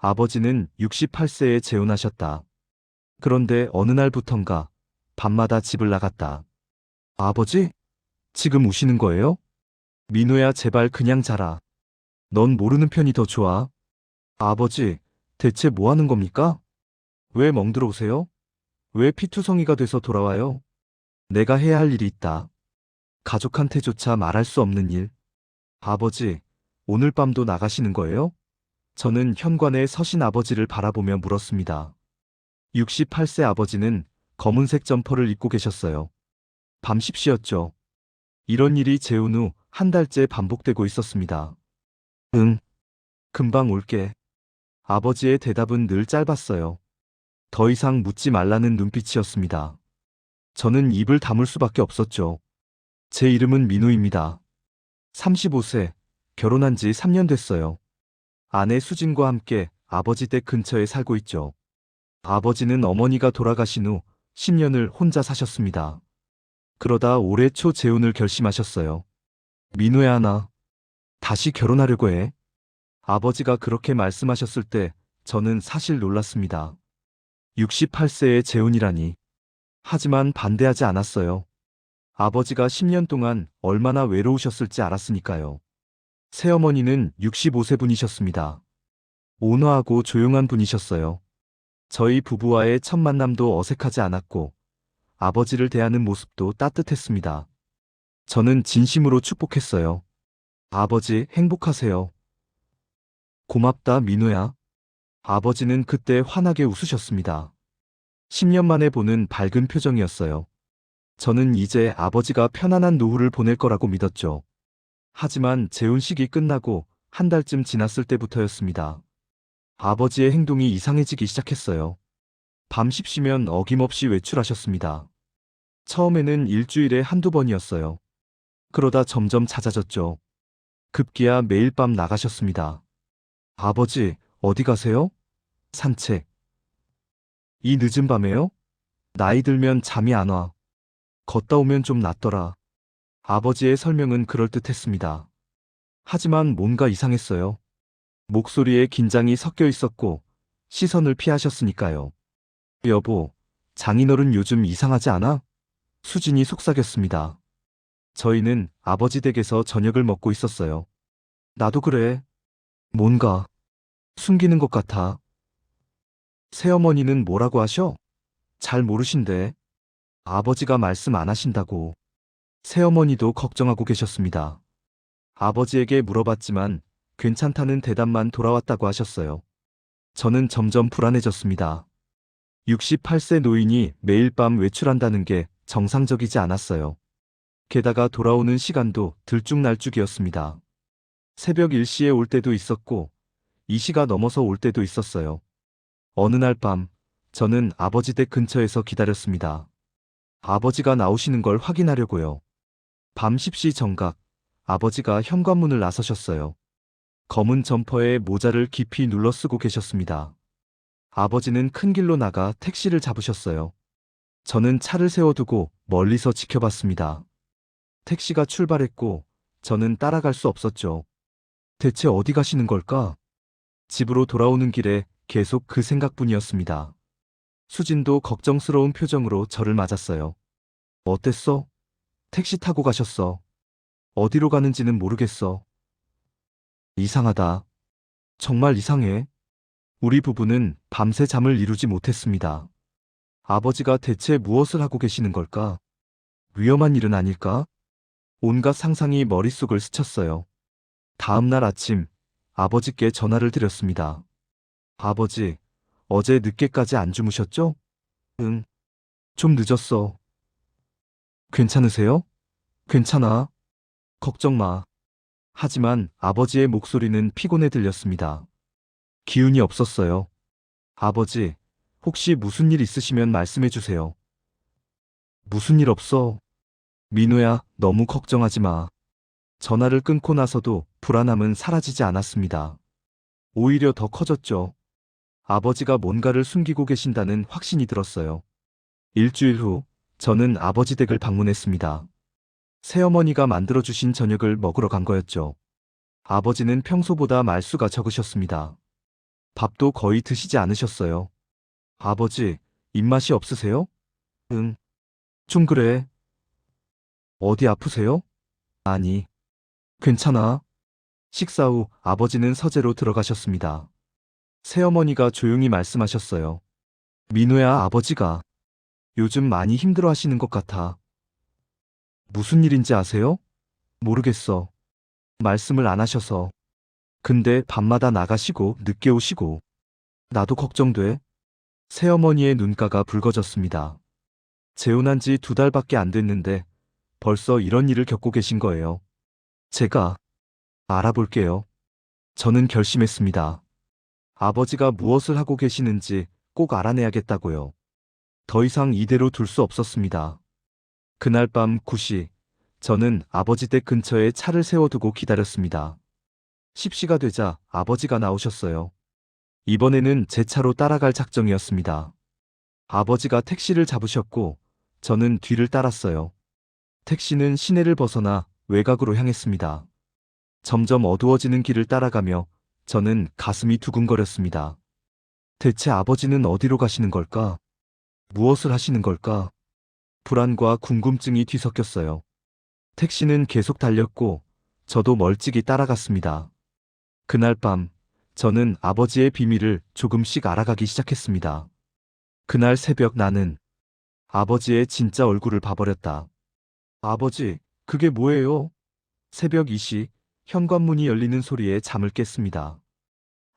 아버지는 68세에 재혼하셨다. 그런데 어느 날부턴가 밤마다 집을 나갔다. 아버지? 지금 우시는 거예요? 민호야, 제발 그냥 자라. 넌 모르는 편이 더 좋아. 아버지, 대체 뭐 하는 겁니까? 왜 멍들어오세요? 왜 피투성이가 돼서 돌아와요? 내가 해야 할 일이 있다. 가족한테조차 말할 수 없는 일. 아버지, 오늘 밤도 나가시는 거예요? 저는 현관에 서신 아버지를 바라보며 물었습니다. 68세 아버지는 검은색 점퍼를 입고 계셨어요. 밤십시였죠. 이런 일이 재혼 후 한 달째 반복되고 있었습니다. 응, 금방 올게. 아버지의 대답은 늘 짧았어요. 더 이상 묻지 말라는 눈빛이었습니다. 저는 입을 다물 수밖에 없었죠. 제 이름은 민우입니다. 35세, 결혼한 지 3년 됐어요. 아내 수진과 함께 아버지 댁 근처에 살고 있죠. 아버지는 어머니가 돌아가신 후 10년을 혼자 사셨습니다. 그러다 올해 초 재혼을 결심하셨어요. 민우야, 나 다시 결혼하려고 해. 아버지가 그렇게 말씀하셨을 때 저는 사실 놀랐습니다. 68세의 재혼이라니. 하지만 반대하지 않았어요. 아버지가 10년 동안 얼마나 외로우셨을지 알았으니까요. 새어머니는 65세 분이셨습니다. 온화하고 조용한 분이셨어요. 저희 부부와의 첫 만남도 어색하지 않았고 아버지를 대하는 모습도 따뜻했습니다. 저는 진심으로 축복했어요. 아버지, 행복하세요. 고맙다, 민우야. 아버지는 그때 환하게 웃으셨습니다. 10년 만에 보는 밝은 표정이었어요. 저는 이제 아버지가 편안한 노후를 보낼 거라고 믿었죠. 하지만 재혼식이 끝나고 한 달쯤 지났을 때부터였습니다. 아버지의 행동이 이상해지기 시작했어요. 밤 십시면 어김없이 외출하셨습니다. 처음에는 일주일에 한두 번이었어요. 그러다 점점 잦아졌죠. 급기야 매일 밤 나가셨습니다. 아버지, 어디 가세요? 산책. 이 늦은 밤에요? 나이 들면 잠이 안 와. 걷다 오면 좀 낫더라. 아버지의 설명은 그럴듯했습니다. 하지만 뭔가 이상했어요. 목소리에 긴장이 섞여 있었고 시선을 피하셨으니까요. 여보, 장인어른 요즘 이상하지 않아? 수진이 속삭였습니다. 저희는 아버지 댁에서 저녁을 먹고 있었어요. 나도 그래. 뭔가 숨기는 것 같아. 새어머니는 뭐라고 하셔? 잘 모르신대. 아버지가 말씀 안 하신다고. 새어머니도 걱정하고 계셨습니다. 아버지에게 물어봤지만 괜찮다는 대답만 돌아왔다고 하셨어요. 저는 점점 불안해졌습니다. 68세 노인이 매일 밤 외출한다는 게 정상적이지 않았어요. 게다가 돌아오는 시간도 들쭉날쭉이었습니다. 새벽 1시에 올 때도 있었고 2시가 넘어서 올 때도 있었어요. 어느 날 밤, 저는 아버지 댁 근처에서 기다렸습니다. 아버지가 나오시는 걸 확인하려고요. 밤 10시 정각, 아버지가 현관문을 나서셨어요. 검은 점퍼에 모자를 깊이 눌러 쓰고 계셨습니다. 아버지는 큰 길로 나가 택시를 잡으셨어요. 저는 차를 세워두고 멀리서 지켜봤습니다. 택시가 출발했고 저는 따라갈 수 없었죠. 대체 어디 가시는 걸까? 집으로 돌아오는 길에 계속 그 생각뿐이었습니다. 수진도 걱정스러운 표정으로 저를 맞았어요. 어땠어? 택시 타고 가셨어. 어디로 가는지는 모르겠어. 이상하다. 정말 이상해. 우리 부부는 밤새 잠을 이루지 못했습니다. 아버지가 대체 무엇을 하고 계시는 걸까? 위험한 일은 아닐까? 온갖 상상이 머릿속을 스쳤어요. 다음 날 아침, 아버지께 전화를 드렸습니다. 아버지, 어제 늦게까지 안 주무셨죠? 응, 좀 늦었어. 괜찮으세요? 괜찮아. 걱정 마. 하지만 아버지의 목소리는 피곤해 들렸습니다. 기운이 없었어요. 아버지, 혹시 무슨 일 있으시면 말씀해 주세요. 무슨 일 없어. 민우야, 너무 걱정하지 마. 전화를 끊고 나서도 불안함은 사라지지 않았습니다. 오히려 더 커졌죠. 아버지가 뭔가를 숨기고 계신다는 확신이 들었어요. 일주일 후, 저는 아버지 댁을 방문했습니다. 새어머니가 만들어주신 저녁을 먹으러 간 거였죠. 아버지는 평소보다 말수가 적으셨습니다. 밥도 거의 드시지 않으셨어요. 아버지, 입맛이 없으세요? 응, 좀 그래. 어디 아프세요? 아니, 괜찮아. 식사 후 아버지는 서재로 들어가셨습니다. 새어머니가 조용히 말씀하셨어요. 민호야, 아버지가 요즘 많이 힘들어 하시는 것 같아. 무슨 일인지 아세요? 모르겠어. 말씀을 안 하셔서. 근데 밤마다 나가시고 늦게 오시고. 나도 걱정돼. 새어머니의 눈가가 붉어졌습니다. 재혼한 지 2달밖에 안 됐는데 벌써 이런 일을 겪고 계신 거예요. 제가 알아볼게요. 저는 결심했습니다. 아버지가 무엇을 하고 계시는지 꼭 알아내야겠다고요. 더 이상 이대로 둘 수 없었습니다. 그날 밤 9시, 저는 아버지 댁 근처에 차를 세워두고 기다렸습니다. 10시가 되자 아버지가 나오셨어요. 이번에는 제 차로 따라갈 작정이었습니다. 아버지가 택시를 잡으셨고 저는 뒤를 따랐어요. 택시는 시내를 벗어나 외곽으로 향했습니다. 점점 어두워지는 길을 따라가며 저는 가슴이 두근거렸습니다. 대체 아버지는 어디로 가시는 걸까? 무엇을 하시는 걸까? 불안과 궁금증이 뒤섞였어요. 택시는 계속 달렸고 저도 멀찍이 따라갔습니다. 그날 밤 저는 아버지의 비밀을 조금씩 알아가기 시작했습니다. 그날 새벽 나는 아버지의 진짜 얼굴을 봐버렸다. 아버지, 그게 뭐예요? 새벽 2시 현관문이 열리는 소리에 잠을 깼습니다.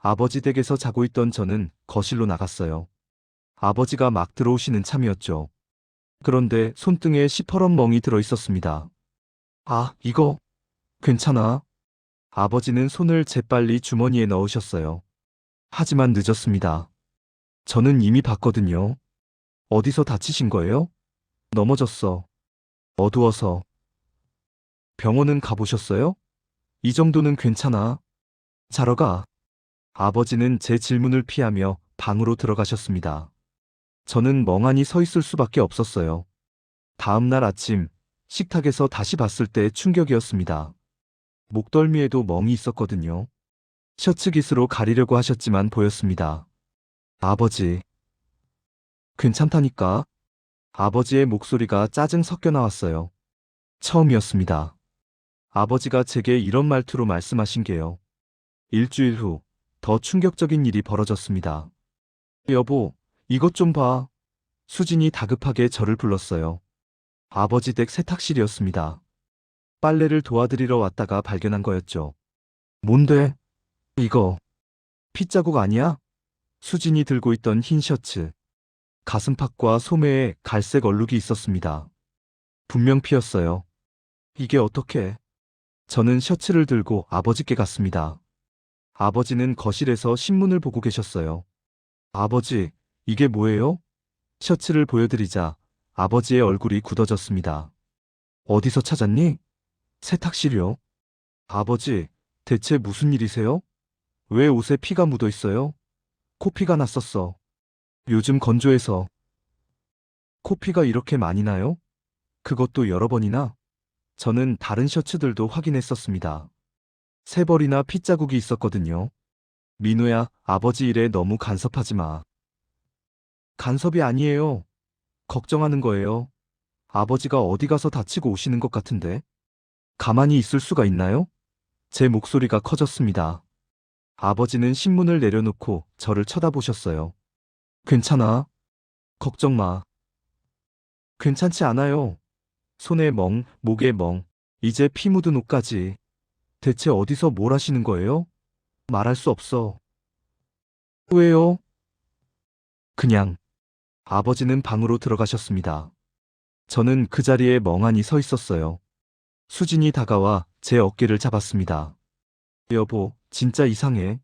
아버지 댁에서 자고 있던 저는 거실로 나갔어요. 아버지가 막 들어오시는 참이었죠. 그런데 손등에 시퍼런 멍이 들어 있었습니다. 아, 이거 괜찮아? 아버지는 손을 재빨리 주머니에 넣으셨어요. 하지만 늦었습니다. 저는 이미 봤거든요. 어디서 다치신 거예요? 넘어졌어. 어두워서. 병원은 가보셨어요? 이 정도는 괜찮아. 자러 가. 아버지는 제 질문을 피하며 방으로 들어가셨습니다. 저는 멍하니 서 있을 수밖에 없었어요. 다음 날 아침 식탁에서 다시 봤을 때 충격이었습니다. 목덜미에도 멍이 있었거든요. 셔츠 깃으로 가리려고 하셨지만 보였습니다. 아버지, 괜찮다니까? 아버지의 목소리가 짜증 섞여 나왔어요. 처음이었습니다. 아버지가 제게 이런 말투로 말씀하신 게요. 일주일 후 더 충격적인 일이 벌어졌습니다. 여보, 이것 좀 봐. 수진이 다급하게 저를 불렀어요. 아버지 댁 세탁실이었습니다. 빨래를 도와드리러 왔다가 발견한 거였죠. 뭔데? 이거 핏자국 아니야? 수진이 들고 있던 흰 셔츠, 가슴팍과 소매에 갈색 얼룩이 있었습니다. 분명 피였어요. 이게 어떻게? 저는 셔츠를 들고 아버지께 갔습니다. 아버지는 거실에서 신문을 보고 계셨어요. 아버지, 이게 뭐예요? 셔츠를 보여드리자 아버지의 얼굴이 굳어졌습니다. 어디서 찾았니? 세탁실이요. 아버지, 대체 무슨 일이세요? 왜 옷에 피가 묻어 있어요? 코피가 났었어. 요즘 건조해서. 코피가 이렇게 많이 나요? 그것도 여러 번이나? 저는 다른 셔츠들도 확인했었습니다. 세 벌이나 핏자국이 있었거든요. 민우야, 아버지 일에 너무 간섭하지 마. 간섭이 아니에요. 걱정하는 거예요. 아버지가 어디 가서 다치고 오시는 것 같은데. 가만히 있을 수가 있나요? 제 목소리가 커졌습니다. 아버지는 신문을 내려놓고 저를 쳐다보셨어요. 괜찮아. 걱정 마. 괜찮지 않아요. 손에 멍, 목에 멍, 이제 피 묻은 옷까지. 대체 어디서 뭘 하시는 거예요? 말할 수 없어. 왜요? 그냥. 아버지는 방으로 들어가셨습니다. 저는 그 자리에 멍하니 서 있었어요. 수진이 다가와 제 어깨를 잡았습니다. 여보, 진짜 이상해.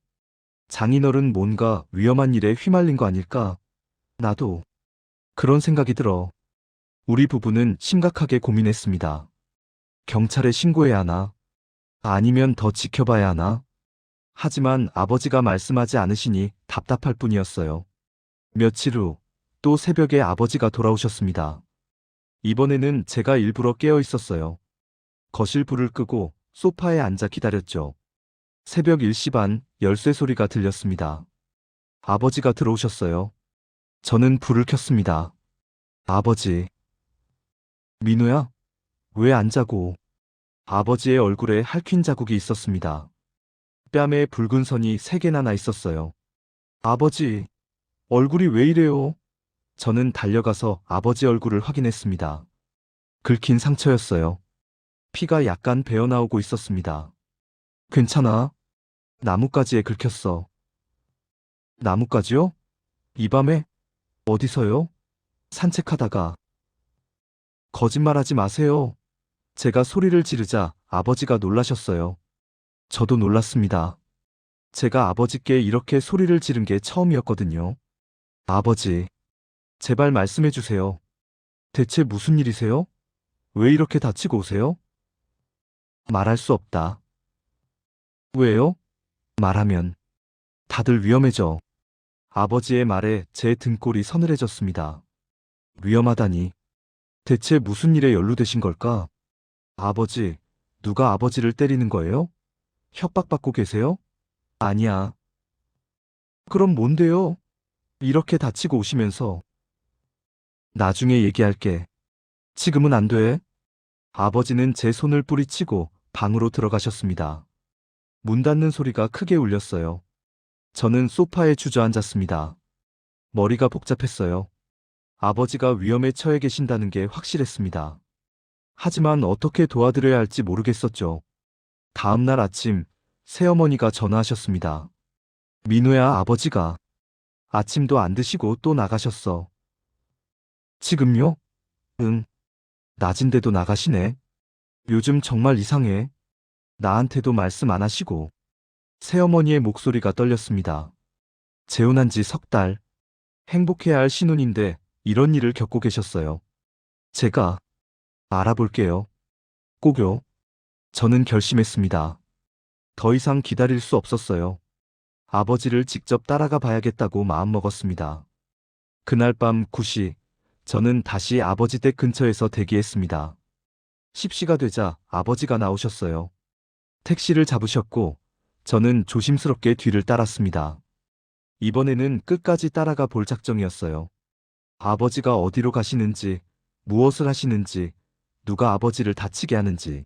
장인어른 뭔가 위험한 일에 휘말린 거 아닐까? 나도 그런 생각이 들어. 우리 부부는 심각하게 고민했습니다. 경찰에 신고해야 하나? 아니면 더 지켜봐야 하나? 하지만 아버지가 말씀하지 않으시니 답답할 뿐이었어요. 며칠 후, 또 새벽에 아버지가 돌아오셨습니다. 이번에는 제가 일부러 깨어 있었어요. 거실 불을 끄고 소파에 앉아 기다렸죠. 새벽 1시 반 열쇠 소리가 들렸습니다. 아버지가 들어오셨어요. 저는 불을 켰습니다. 아버지. 민우야, 왜 안 자고? 아버지의 얼굴에 핥힌 자국이 있었습니다. 뺨에 붉은 선이 3개나 나 있었어요. 아버지, 얼굴이 왜 이래요? 저는 달려가서 아버지 얼굴을 확인했습니다. 긁힌 상처였어요. 피가 약간 배어나오고 있었습니다. 괜찮아? 나뭇가지에 긁혔어. 나뭇가지요? 이 밤에? 어디서요? 산책하다가. 거짓말하지 마세요. 제가 소리를 지르자 아버지가 놀라셨어요. 저도 놀랐습니다. 제가 아버지께 이렇게 소리를 지른 게 처음이었거든요. 아버지, 제발 말씀해 주세요. 대체 무슨 일이세요? 왜 이렇게 다치고 오세요? 말할 수 없다. 왜요? 말하면 다들 위험해져. 아버지의 말에 제 등골이 서늘해졌습니다. 위험하다니. 대체 무슨 일에 연루되신 걸까? 아버지, 누가 아버지를 때리는 거예요? 협박받고 계세요? 아니야. 그럼 뭔데요? 이렇게 다치고 오시면서. 나중에 얘기할게. 지금은 안 돼. 아버지는 제 손을 뿌리치고 방으로 들어가셨습니다. 문 닫는 소리가 크게 울렸어요. 저는 소파에 주저앉았습니다. 머리가 복잡했어요. 아버지가 위험에 처해 계신다는 게 확실했습니다. 하지만 어떻게 도와드려야 할지 모르겠었죠. 다음 날 아침, 새어머니가 전화하셨습니다. 민우야, 아버지가 아침도 안 드시고 또 나가셨어. 지금요? 응. 낮인데도 나가시네. 요즘 정말 이상해. 나한테도 말씀 안 하시고. 새어머니의 목소리가 떨렸습니다. 재혼한 지 3달. 행복해야 할 신혼인데 이런 일을 겪고 계셨어요. 제가 알아볼게요. 꼭요. 저는 결심했습니다. 더 이상 기다릴 수 없었어요. 아버지를 직접 따라가 봐야겠다고 마음먹었습니다. 그날 밤 9시, 저는 다시 아버지 댁 근처에서 대기했습니다. 10시가 되자 아버지가 나오셨어요. 택시를 잡으셨고, 저는 조심스럽게 뒤를 따랐습니다. 이번에는 끝까지 따라가 볼 작정이었어요. 아버지가 어디로 가시는지, 무엇을 하시는지, 누가 아버지를 다치게 하는지,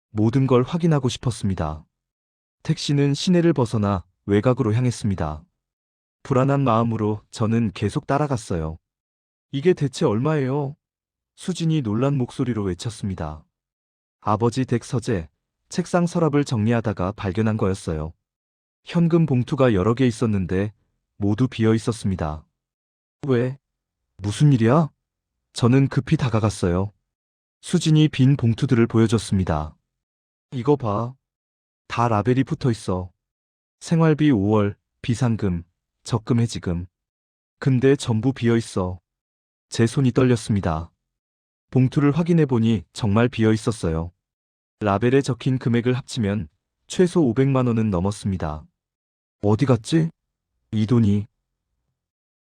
모든 걸 확인하고 싶었습니다. 택시는 시내를 벗어나 외곽으로 향했습니다. 불안한 마음으로 저는 계속 따라갔어요. 이게 대체 얼마예요? 수진이 놀란 목소리로 외쳤습니다. 아버지 댁 서재, 책상 서랍을 정리하다가 발견한 거였어요. 현금 봉투가 여러 개 있었는데 모두 비어 있었습니다. 왜? 무슨 일이야? 저는 급히 다가갔어요. 수진이 빈 봉투들을 보여줬습니다. 이거 봐. 다 라벨이 붙어 있어. 생활비 5월, 비상금, 적금 해지금. 근데 전부 비어 있어. 제 손이 떨렸습니다. 봉투를 확인해 보니 정말 비어 있었어요. 라벨에 적힌 금액을 합치면 최소 500만 원은 넘었습니다. 어디 갔지? 이 돈이.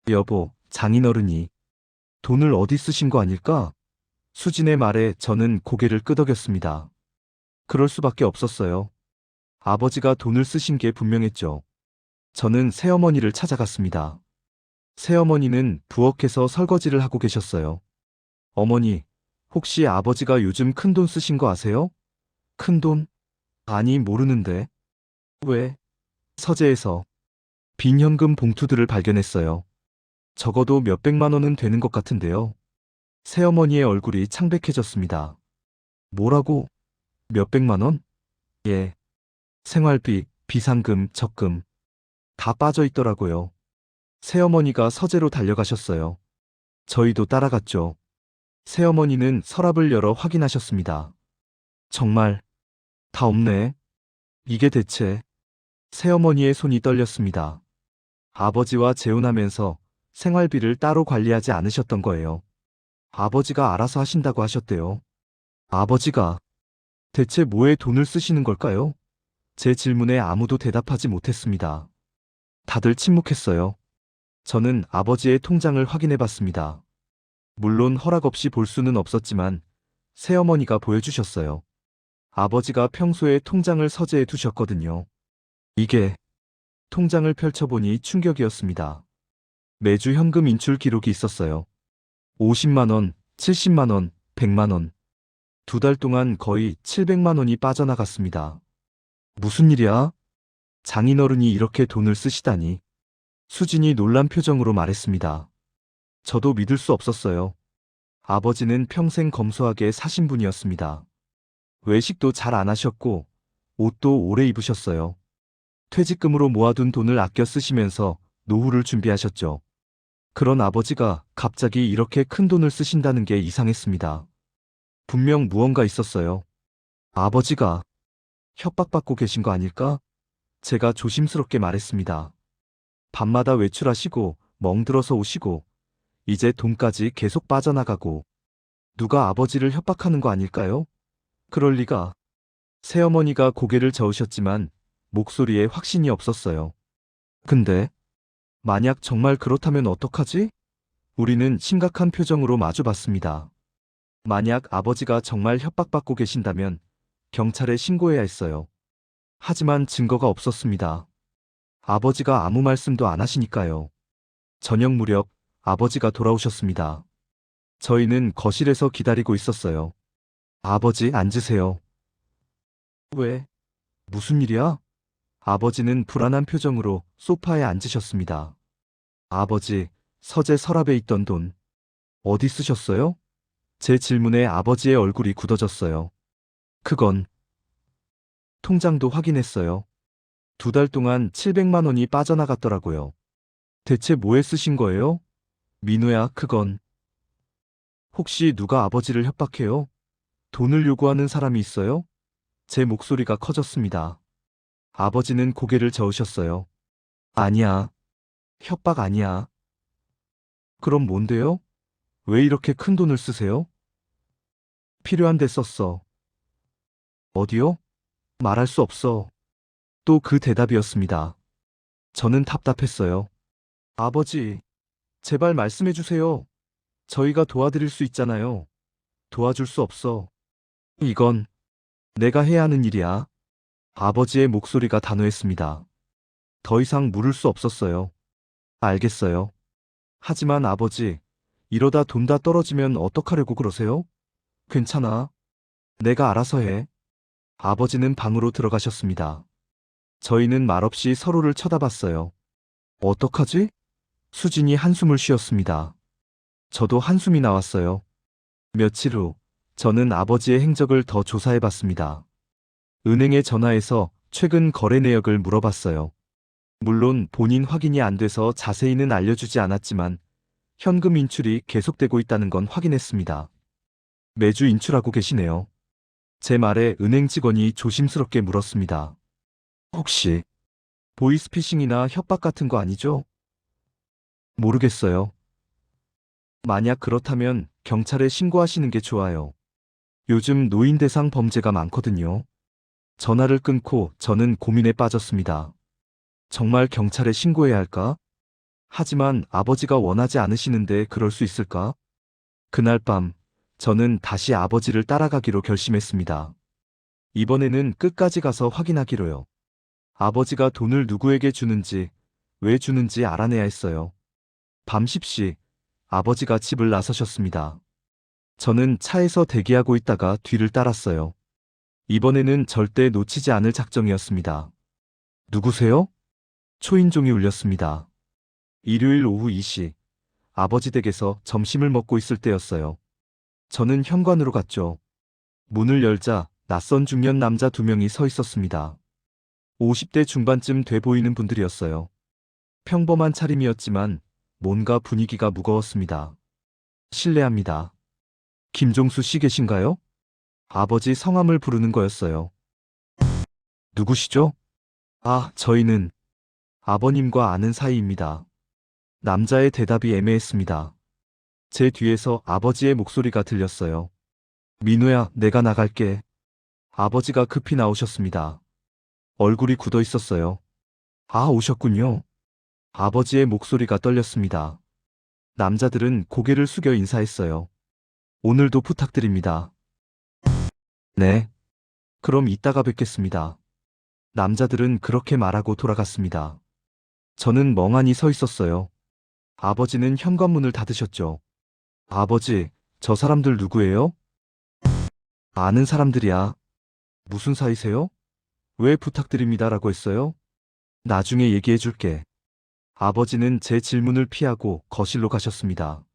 여보, 장인어른이 돈을 어디 쓰신 거 아닐까? 수진의 말에 저는 고개를 끄덕였습니다. 그럴 수밖에 없었어요. 아버지가 돈을 쓰신 게 분명했죠. 저는 새어머니를 찾아갔습니다. 새어머니는 부엌에서 설거지를 하고 계셨어요. 어머니, 혹시 아버지가 요즘 큰돈 쓰신 거 아세요? 큰돈? 아니, 모르는데. 왜? 서재에서 빈 현금 봉투들을 발견했어요. 적어도 몇백만 원은 되는 것 같은데요. 새어머니의 얼굴이 창백해졌습니다. 뭐라고? 몇백만 원? 예. 생활비, 비상금, 적금. 다 빠져 있더라고요. 새어머니가 서재로 달려가셨어요. 저희도 따라갔죠. 새어머니는 서랍을 열어 확인하셨습니다. 정말 다 없네. 이게 대체. 새어머니의 손이 떨렸습니다. 아버지와 재혼하면서 생활비를 따로 관리하지 않으셨던 거예요. 아버지가 알아서 하신다고 하셨대요. 아버지가 대체 뭐에 돈을 쓰시는 걸까요? 제 질문에 아무도 대답하지 못했습니다. 다들 침묵했어요. 저는 아버지의 통장을 확인해 봤습니다. 물론 허락 없이 볼 수는 없었지만 새어머니가 보여주셨어요. 아버지가 평소에 통장을 서재에 두셨거든요. 이게 통장을 펼쳐보니 충격이었습니다. 매주 현금 인출 기록이 있었어요. 50만 원, 70만 원, 100만 원. 2달 동안 거의 700만 원이 빠져나갔습니다. 무슨 일이야? 장인어른이 이렇게 돈을 쓰시다니. 수진이 놀란 표정으로 말했습니다. 저도 믿을 수 없었어요. 아버지는 평생 검소하게 사신 분이었습니다. 외식도 잘 안 하셨고 옷도 오래 입으셨어요. 퇴직금으로 모아둔 돈을 아껴 쓰시면서 노후를 준비하셨죠. 그런 아버지가 갑자기 이렇게 큰 돈을 쓰신다는 게 이상했습니다. 분명 무언가 있었어요. 아버지가 협박받고 계신 거 아닐까? 제가 조심스럽게 말했습니다. 밤마다 외출하시고 멍들어서 오시고 이제 돈까지 계속 빠져나가고 누가 아버지를 협박하는 거 아닐까요? 그럴 리가. 새어머니가 고개를 저으셨지만 목소리에 확신이 없었어요. 근데 만약 정말 그렇다면 어떡하지? 우리는 심각한 표정으로 마주봤습니다. 만약 아버지가 정말 협박받고 계신다면 경찰에 신고해야 했어요. 하지만 증거가 없었습니다. 아버지가 아무 말씀도 안 하시니까요. 저녁 무렵 아버지가 돌아오셨습니다. 저희는 거실에서 기다리고 있었어요. 아버지, 앉으세요. 왜? 무슨 일이야? 아버지는 불안한 표정으로 소파에 앉으셨습니다. 아버지, 서재 서랍에 있던 돈 어디 쓰셨어요? 제 질문에 아버지의 얼굴이 굳어졌어요. 그건 통장도 확인했어요. 2달 동안 700만 원이 빠져나갔더라고요. 대체 뭐에 쓰신 거예요? 민우야, 그건 혹시 누가 아버지를 협박해요? 돈을 요구하는 사람이 있어요? 제 목소리가 커졌습니다. 아버지는 고개를 저으셨어요. 아니야. 협박 아니야. 그럼 뭔데요? 왜 이렇게 큰 돈을 쓰세요? 필요한 데 썼어. 어디요? 말할 수 없어. 또 그 대답이었습니다. 저는 답답했어요. 아버지, 제발 말씀해 주세요. 저희가 도와드릴 수 있잖아요. 도와줄 수 없어. 이건 내가 해야 하는 일이야. 아버지의 목소리가 단호했습니다. 더 이상 물을 수 없었어요. 알겠어요. 하지만 아버지, 이러다 돈 다 떨어지면 어떡하려고 그러세요? 괜찮아. 내가 알아서 해. 아버지는 방으로 들어가셨습니다. 저희는 말없이 서로를 쳐다봤어요. 어떡하지? 수진이 한숨을 쉬었습니다. 저도 한숨이 나왔어요. 며칠 후, 저는 아버지의 행적을 더 조사해봤습니다. 은행에 전화해서 최근 거래 내역을 물어봤어요. 물론 본인 확인이 안 돼서 자세히는 알려주지 않았지만 현금 인출이 계속되고 있다는 건 확인했습니다. 매주 인출하고 계시네요. 제 말에 은행 직원이 조심스럽게 물었습니다. 혹시 보이스피싱이나 협박 같은 거 아니죠? 모르겠어요. 만약 그렇다면 경찰에 신고하시는 게 좋아요. 요즘 노인 대상 범죄가 많거든요. 전화를 끊고 저는 고민에 빠졌습니다. 정말 경찰에 신고해야 할까? 하지만 아버지가 원하지 않으시는데 그럴 수 있을까? 그날 밤, 저는 다시 아버지를 따라가기로 결심했습니다. 이번에는 끝까지 가서 확인하기로요. 아버지가 돈을 누구에게 주는지, 왜 주는지 알아내야 했어요. 밤 10시, 아버지가 집을 나서셨습니다. 저는 차에서 대기하고 있다가 뒤를 따랐어요. 이번에는 절대 놓치지 않을 작정이었습니다. 누구세요? 초인종이 울렸습니다. 일요일 오후 2시, 아버지 댁에서 점심을 먹고 있을 때였어요. 저는 현관으로 갔죠. 문을 열자 낯선 중년 남자 2명이 서 있었습니다. 50대 중반쯤 돼 보이는 분들이었어요. 평범한 차림이었지만 뭔가 분위기가 무거웠습니다. 실례합니다. 김종수 씨 계신가요? 아버지 성함을 부르는 거였어요. 누구시죠? 아, 저희는 아버님과 아는 사이입니다. 남자의 대답이 애매했습니다. 제 뒤에서 아버지의 목소리가 들렸어요. 민우야, 내가 나갈게. 아버지가 급히 나오셨습니다. 얼굴이 굳어 있었어요. 아, 오셨군요. 아버지의 목소리가 떨렸습니다. 남자들은 고개를 숙여 인사했어요. 오늘도 부탁드립니다. 네. 그럼 이따가 뵙겠습니다. 남자들은 그렇게 말하고 돌아갔습니다. 저는 멍하니 서 있었어요. 아버지는 현관문을 닫으셨죠. 아버지, 저 사람들 누구예요? 아는 사람들이야. 무슨 사이세요? 왜 부탁드립니다라고 했어요? 나중에 얘기해 줄게. 아버지는 제 질문을 피하고 거실로 가셨습니다.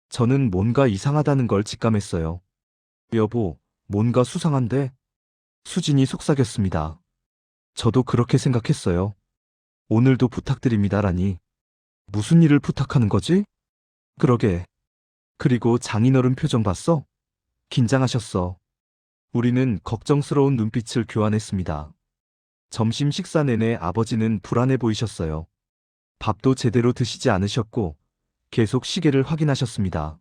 저는 뭔가 이상하다는 걸 직감했어요. 여보, 뭔가 수상한데? 수진이 속삭였습니다. 저도 그렇게 생각했어요. 오늘도 부탁드립니다라니. 무슨 일을 부탁하는 거지? 그러게. 그리고 장인어른 표정 봤어? 긴장하셨어. 우리는 걱정스러운 눈빛을 교환했습니다. 점심 식사 내내 아버지는 불안해 보이셨어요. 밥도 제대로 드시지 않으셨고 계속 시계를 확인하셨습니다.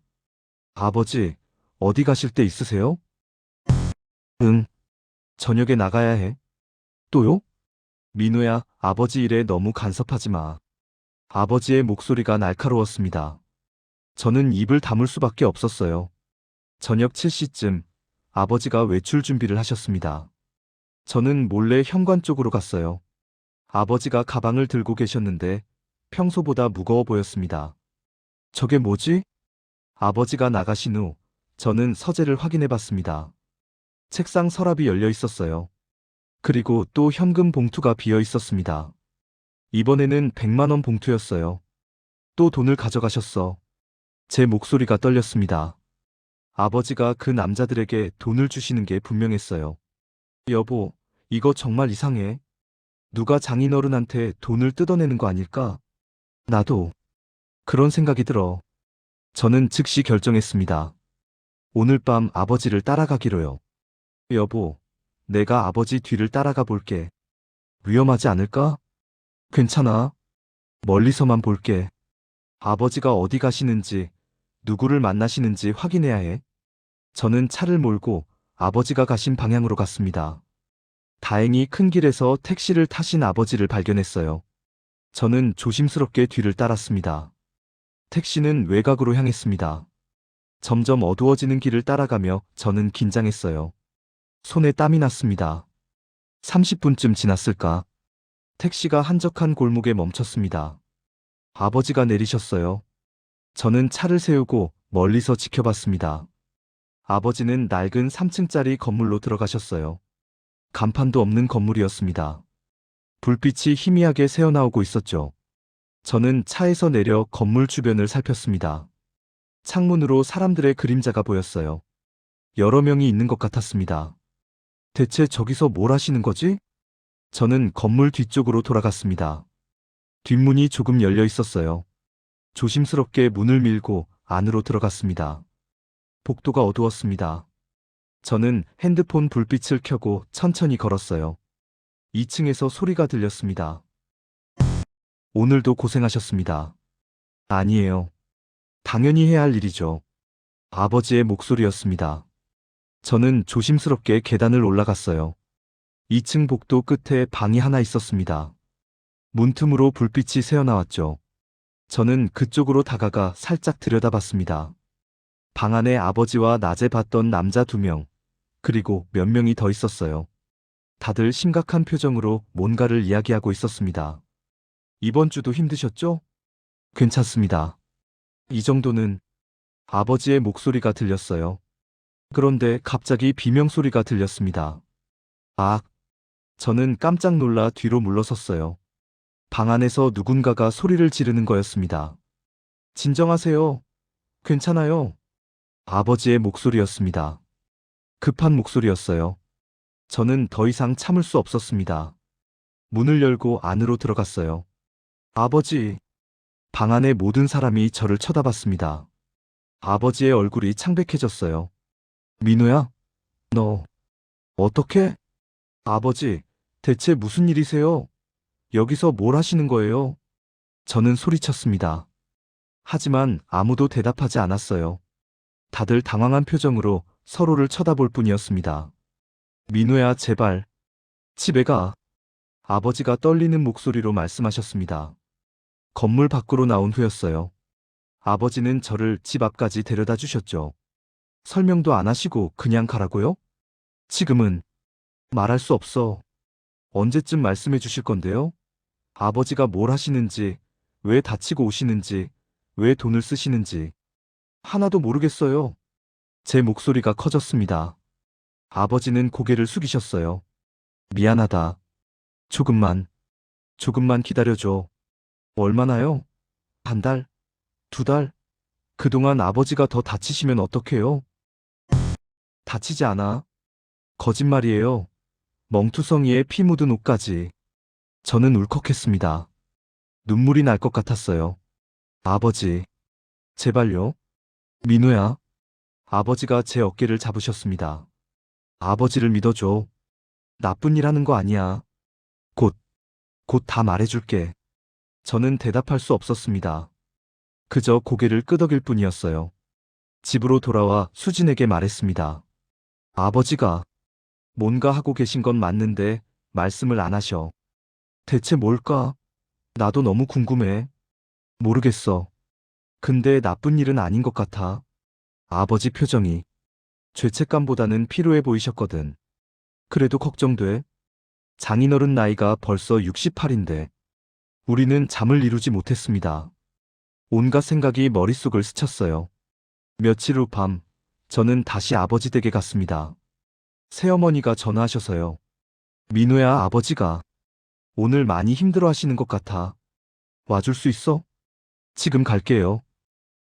아버지, 어디 가실 때 있으세요? 응, 저녁에 나가야 해. 또요? 민우야, 아버지 일에 너무 간섭하지 마. 아버지의 목소리가 날카로웠습니다. 저는 입을 다물 수밖에 없었어요. 저녁 7시쯤 아버지가 외출 준비를 하셨습니다. 저는 몰래 현관 쪽으로 갔어요. 아버지가 가방을 들고 계셨는데 평소보다 무거워 보였습니다. 저게 뭐지? 아버지가 나가신 후 저는 서재를 확인해 봤습니다. 책상 서랍이 열려 있었어요. 그리고 또 현금 봉투가 비어 있었습니다. 이번에는 100만 원 봉투였어요. 또 돈을 가져가셨어. 제 목소리가 떨렸습니다. 아버지가 그 남자들에게 돈을 주시는 게 분명했어요. 여보, 이거 정말 이상해. 누가 장인어른한테 돈을 뜯어내는 거 아닐까? 나도 그런 생각이 들어. 저는 즉시 결정했습니다. 오늘 밤 아버지를 따라가기로요. 여보, 내가 아버지 뒤를 따라가 볼게. 위험하지 않을까? 괜찮아. 멀리서만 볼게. 아버지가 어디 가시는지, 누구를 만나시는지 확인해야 해. 저는 차를 몰고 아버지가 가신 방향으로 갔습니다. 다행히 큰 길에서 택시를 타신 아버지를 발견했어요. 저는 조심스럽게 뒤를 따랐습니다. 택시는 외곽으로 향했습니다. 점점 어두워지는 길을 따라가며 저는 긴장했어요. 손에 땀이 났습니다. 30분쯤 지났을까? 택시가 한적한 골목에 멈췄습니다. 아버지가 내리셨어요. 저는 차를 세우고 멀리서 지켜봤습니다. 아버지는 낡은 3층짜리 건물로 들어가셨어요. 간판도 없는 건물이었습니다. 불빛이 희미하게 새어나오고 있었죠. 저는 차에서 내려 건물 주변을 살폈습니다. 창문으로 사람들의 그림자가 보였어요. 여러 명이 있는 것 같았습니다. 대체 저기서 뭘 하시는 거지? 저는 건물 뒤쪽으로 돌아갔습니다. 뒷문이 조금 열려 있었어요. 조심스럽게 문을 밀고 안으로 들어갔습니다. 복도가 어두웠습니다. 저는 핸드폰 불빛을 켜고 천천히 걸었어요. 2층에서 소리가 들렸습니다. 오늘도 고생하셨습니다. 아니에요. 당연히 해야 할 일이죠. 아버지의 목소리였습니다. 저는 조심스럽게 계단을 올라갔어요. 2층 복도 끝에 방이 하나 있었습니다. 문틈으로 불빛이 새어나왔죠. 저는 그쪽으로 다가가 살짝 들여다봤습니다. 방 안에 아버지와 낮에 봤던 남자 2명, 그리고 몇 명이 더 있었어요. 다들 심각한 표정으로 뭔가를 이야기하고 있었습니다. 이번 주도 힘드셨죠? 괜찮습니다. 이 정도는. 아버지의 목소리가 들렸어요. 그런데 갑자기 비명소리가 들렸습니다. 아! 저는 깜짝 놀라 뒤로 물러섰어요. 방 안에서 누군가가 소리를 지르는 거였습니다. 진정하세요. 괜찮아요. 아버지의 목소리였습니다. 급한 목소리였어요. 저는 더 이상 참을 수 없었습니다. 문을 열고 안으로 들어갔어요. 아버지! 방 안의 모든 사람이 저를 쳐다봤습니다. 아버지의 얼굴이 창백해졌어요. 민우야? 너, 어떻게? 아버지, 대체 무슨 일이세요? 여기서 뭘 하시는 거예요? 저는 소리쳤습니다. 하지만 아무도 대답하지 않았어요. 다들 당황한 표정으로 서로를 쳐다볼 뿐이었습니다. 민우야, 제발. 집에 가. 아버지가 떨리는 목소리로 말씀하셨습니다. 건물 밖으로 나온 후였어요. 아버지는 저를 집 앞까지 데려다 주셨죠. 설명도 안 하시고 그냥 가라고요? 지금은 말할 수 없어. 언제쯤 말씀해 주실 건데요? 아버지가 뭘 하시는지, 왜 다치고 오시는지, 왜 돈을 쓰시는지 하나도 모르겠어요. 제 목소리가 커졌습니다. 아버지는 고개를 숙이셨어요. 미안하다. 조금만 기다려줘. 얼마나요? 한 달? 두 달? 그동안 아버지가 더 다치시면 어떡해요? 다치지 않아. 거짓말이에요. 멍투성이에 피 묻은 옷까지. 저는 울컥했습니다. 눈물이 날 것 같았어요. 아버지, 제발요. 민우야. 아버지가 제 어깨를 잡으셨습니다. 아버지를 믿어줘. 나쁜 일 하는 거 아니야. 곧, 곧 다 말해줄게. 저는 대답할 수 없었습니다. 그저 고개를 끄덕일 뿐이었어요. 집으로 돌아와 수진에게 말했습니다. 아버지가 뭔가 하고 계신 건 맞는데 말씀을 안 하셔. 대체 뭘까? 나도 너무 궁금해. 모르겠어. 근데 나쁜 일은 아닌 것 같아. 아버지 표정이 죄책감보다는 피로해 보이셨거든. 그래도 걱정돼. 장인어른 나이가 벌써 68인데 우리는 잠을 이루지 못했습니다. 온갖 생각이 머릿속을 스쳤어요. 며칠 후 밤, 저는 다시 아버지 댁에 갔습니다. 새어머니가 전화하셔서요. 민우야, 아버지가 오늘 많이 힘들어 하시는 것 같아. 와줄 수 있어? 지금 갈게요.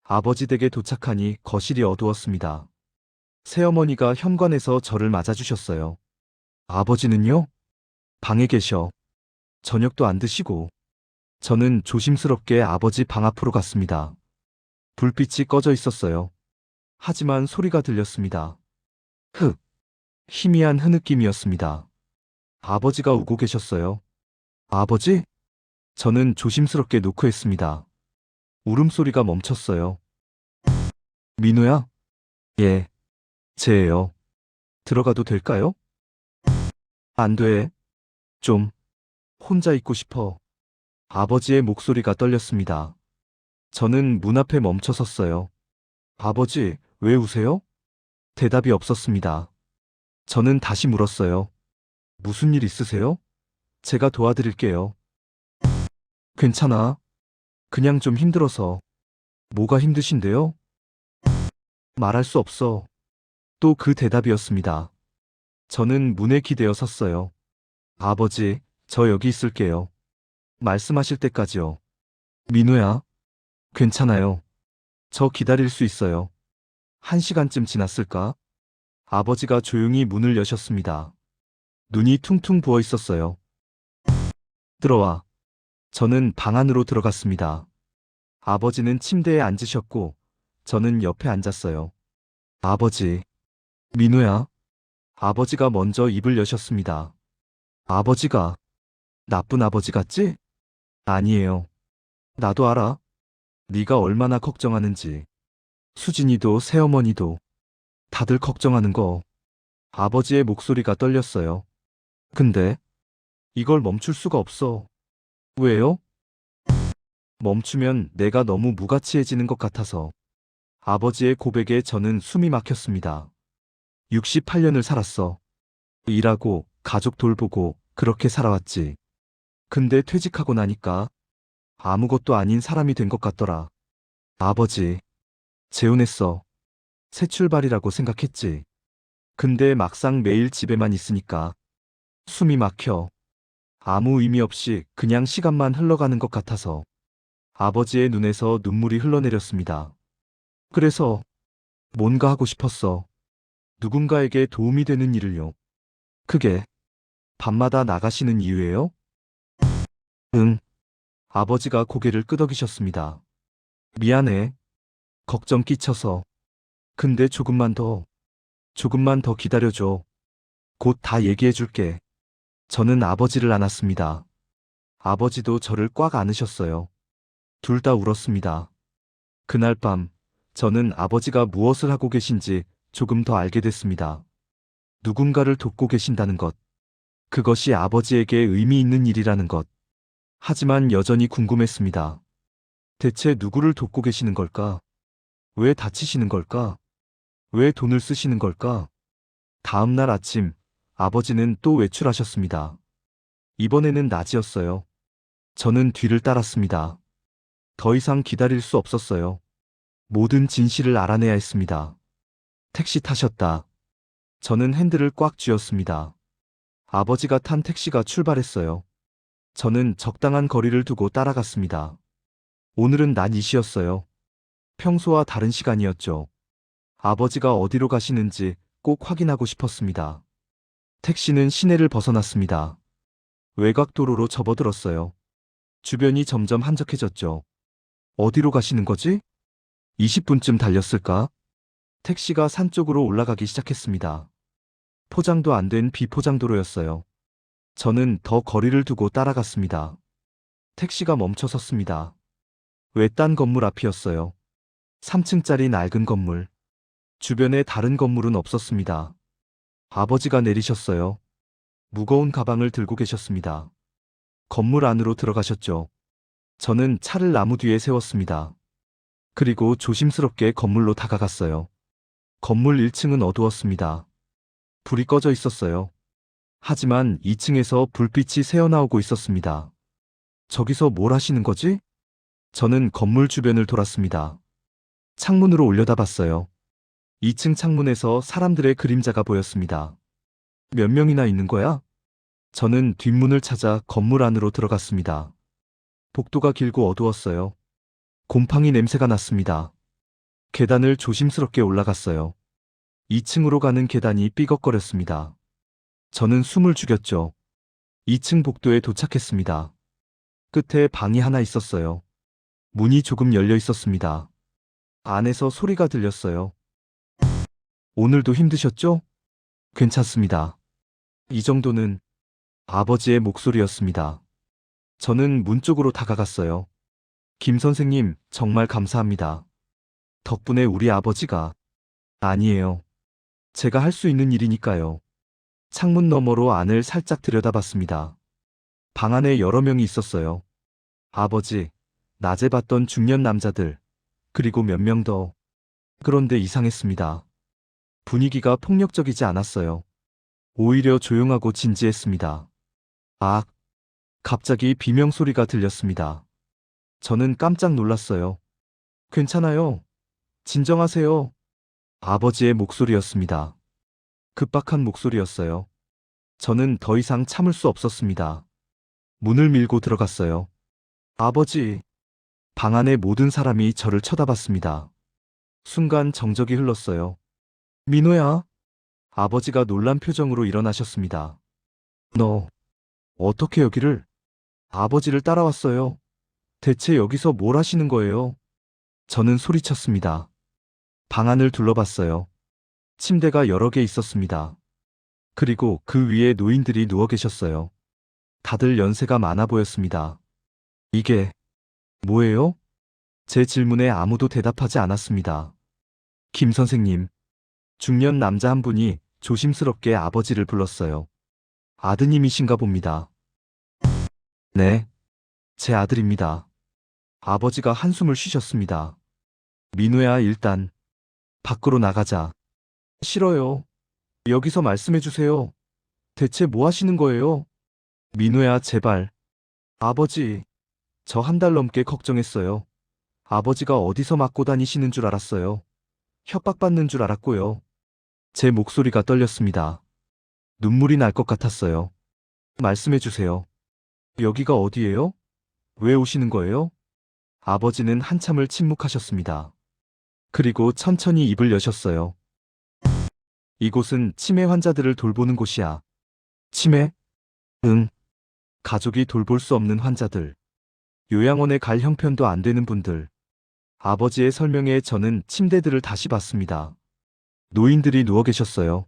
아버지 댁에 도착하니 거실이 어두웠습니다. 새어머니가 현관에서 저를 맞아주셨어요. 아버지는요? 방에 계셔. 저녁도 안 드시고. 저는 조심스럽게 아버지 방 앞으로 갔습니다. 불빛이 꺼져 있었어요. 하지만 소리가 들렸습니다. 흑. 희미한 흐느낌이었습니다. 아버지가 우고 계셨어요. 아버지? 저는 조심스럽게 노크했습니다. 울음소리가 멈췄어요. 민우야? 예, 제예요. 들어가도 될까요? 안 돼. 좀, 혼자 있고 싶어. 아버지의 목소리가 떨렸습니다. 저는 문 앞에 멈춰 섰어요. 아버지, 왜 우세요? 대답이 없었습니다. 저는 다시 물었어요. 무슨 일 있으세요? 제가 도와드릴게요. 괜찮아. 그냥 좀 힘들어서. 뭐가 힘드신데요? 말할 수 없어. 또 그 대답이었습니다. 저는 문에 기대어 섰어요. 아버지, 저 여기 있을게요. 말씀하실 때까지요. 민우야, 괜찮아요. 저 기다릴 수 있어요. 1시간쯤 지났을까? 아버지가 조용히 문을 여셨습니다. 눈이 퉁퉁 부어 있었어요. 들어와. 저는 방 안으로 들어갔습니다. 아버지는 침대에 앉으셨고, 저는 옆에 앉았어요. 아버지, 민우야. 아버지가 먼저 입을 여셨습니다. 아버지가 나쁜 아버지 같지? 아니에요. 나도 알아. 네가 얼마나 걱정하는지. 수진이도 새어머니도 다들 걱정하는 거. 아버지의 목소리가 떨렸어요. 근데 이걸 멈출 수가 없어. 왜요? 멈추면 내가 너무 무가치해지는 것 같아서. 아버지의 고백에 저는 숨이 막혔습니다. 68년을 살았어. 일하고 가족 돌보고 그렇게 살아왔지. 근데 퇴직하고 나니까 아무것도 아닌 사람이 된 것 같더라. 아버지, 재혼했어. 새 출발이라고 생각했지. 근데 막상 매일 집에만 있으니까 숨이 막혀. 아무 의미 없이 그냥 시간만 흘러가는 것 같아서 아버지의 눈에서 눈물이 흘러내렸습니다. 그래서 뭔가 하고 싶었어. 누군가에게 도움이 되는 일을요. 그게 밤마다 나가시는 이유예요? 응. 아버지가 고개를 끄덕이셨습니다. 미안해. 걱정 끼쳐서. 근데 조금만 더 기다려줘. 곧 다 얘기해줄게. 저는 아버지를 안았습니다. 아버지도 저를 꽉 안으셨어요. 둘 다 울었습니다. 그날 밤, 저는 아버지가 무엇을 하고 계신지 조금 더 알게 됐습니다. 누군가를 돕고 계신다는 것. 그것이 아버지에게 의미 있는 일이라는 것. 하지만 여전히 궁금했습니다. 대체 누구를 돕고 계시는 걸까? 왜 다치시는 걸까? 왜 돈을 쓰시는 걸까? 다음 날 아침, 아버지는 또 외출하셨습니다. 이번에는 낮이었어요. 저는 뒤를 따랐습니다. 더 이상 기다릴 수 없었어요. 모든 진실을 알아내야 했습니다. 택시 타셨다. 저는 핸들을 꽉 쥐었습니다. 아버지가 탄 택시가 출발했어요. 저는 적당한 거리를 두고 따라갔습니다. 오늘은 난 이시였어요. 평소와 다른 시간이었죠. 아버지가 어디로 가시는지 꼭 확인하고 싶었습니다. 택시는 시내를 벗어났습니다. 외곽도로로 접어들었어요. 주변이 점점 한적해졌죠. 어디로 가시는 거지? 20분쯤 달렸을까? 택시가 산 쪽으로 올라가기 시작했습니다. 포장도 안 된 비포장도로였어요. 저는 더 거리를 두고 따라갔습니다. 택시가 멈춰 섰습니다. 외딴 건물 앞이었어요. 3층짜리 낡은 건물. 주변에 다른 건물은 없었습니다. 아버지가 내리셨어요. 무거운 가방을 들고 계셨습니다. 건물 안으로 들어가셨죠. 저는 차를 나무 뒤에 세웠습니다. 그리고 조심스럽게 건물로 다가갔어요. 건물 1층은 어두웠습니다. 불이 꺼져 있었어요. 하지만 2층에서 불빛이 새어나오고 있었습니다. 저기서 뭘 하시는 거지? 저는 건물 주변을 돌았습니다. 창문으로 올려다봤어요. 2층 창문에서 사람들의 그림자가 보였습니다. 몇 명이나 있는 거야? 저는 뒷문을 찾아 건물 안으로 들어갔습니다. 복도가 길고 어두웠어요. 곰팡이 냄새가 났습니다. 계단을 조심스럽게 올라갔어요. 2층으로 가는 계단이 삐걱거렸습니다. 저는 숨을 죽였죠. 2층 복도에 도착했습니다. 끝에 방이 하나 있었어요. 문이 조금 열려 있었습니다. 안에서 소리가 들렸어요. 오늘도 힘드셨죠? 괜찮습니다. 이 정도는 아버지의 목소리였습니다. 저는 문 쪽으로 다가갔어요. 김 선생님, 정말 감사합니다. 덕분에 우리 아버지가... 아니에요. 제가 할 수 있는 일이니까요. 창문 너머로 안을 살짝 들여다봤습니다. 방 안에 여러 명이 있었어요. 아버지, 낮에 봤던 중년 남자들, 그리고 몇 명 더. 그런데 이상했습니다. 분위기가 폭력적이지 않았어요. 오히려 조용하고 진지했습니다. 아, 갑자기 비명소리가 들렸습니다. 저는 깜짝 놀랐어요. 괜찮아요. 진정하세요. 아버지의 목소리였습니다. 급박한 목소리였어요. 저는 더 이상 참을 수 없었습니다. 문을 밀고 들어갔어요. 아버지. 방 안의 모든 사람이 저를 쳐다봤습니다. 순간 정적이 흘렀어요. 민호야. 아버지가 놀란 표정으로 일어나셨습니다. 너, 어떻게 여기를? 아버지를 따라왔어요. 대체 여기서 뭘 하시는 거예요? 저는 소리쳤습니다. 방 안을 둘러봤어요. 침대가 여러 개 있었습니다. 그리고 그 위에 노인들이 누워 계셨어요. 다들 연세가 많아 보였습니다. 이게 뭐예요? 제 질문에 아무도 대답하지 않았습니다. 김 선생님, 중년 남자 한 분이 조심스럽게 아버지를 불렀어요. 아드님이신가 봅니다. 네, 제 아들입니다. 아버지가 한숨을 쉬셨습니다. 민우야, 일단 밖으로 나가자. 싫어요. 여기서 말씀해 주세요. 대체 뭐 하시는 거예요? 민우야, 제발. 아버지, 저 한 달 넘게 걱정했어요. 아버지가 어디서 맞고 다니시는 줄 알았어요. 협박받는 줄 알았고요. 제 목소리가 떨렸습니다. 눈물이 날 것 같았어요. 말씀해 주세요. 여기가 어디예요? 왜 오시는 거예요? 아버지는 한참을 침묵하셨습니다. 그리고 천천히 입을 여셨어요. 이곳은 치매 환자들을 돌보는 곳이야. 치매? 응. 가족이 돌볼 수 없는 환자들. 요양원에 갈 형편도 안 되는 분들. 아버지의 설명에 저는 침대들을 다시 봤습니다. 노인들이 누워 계셨어요.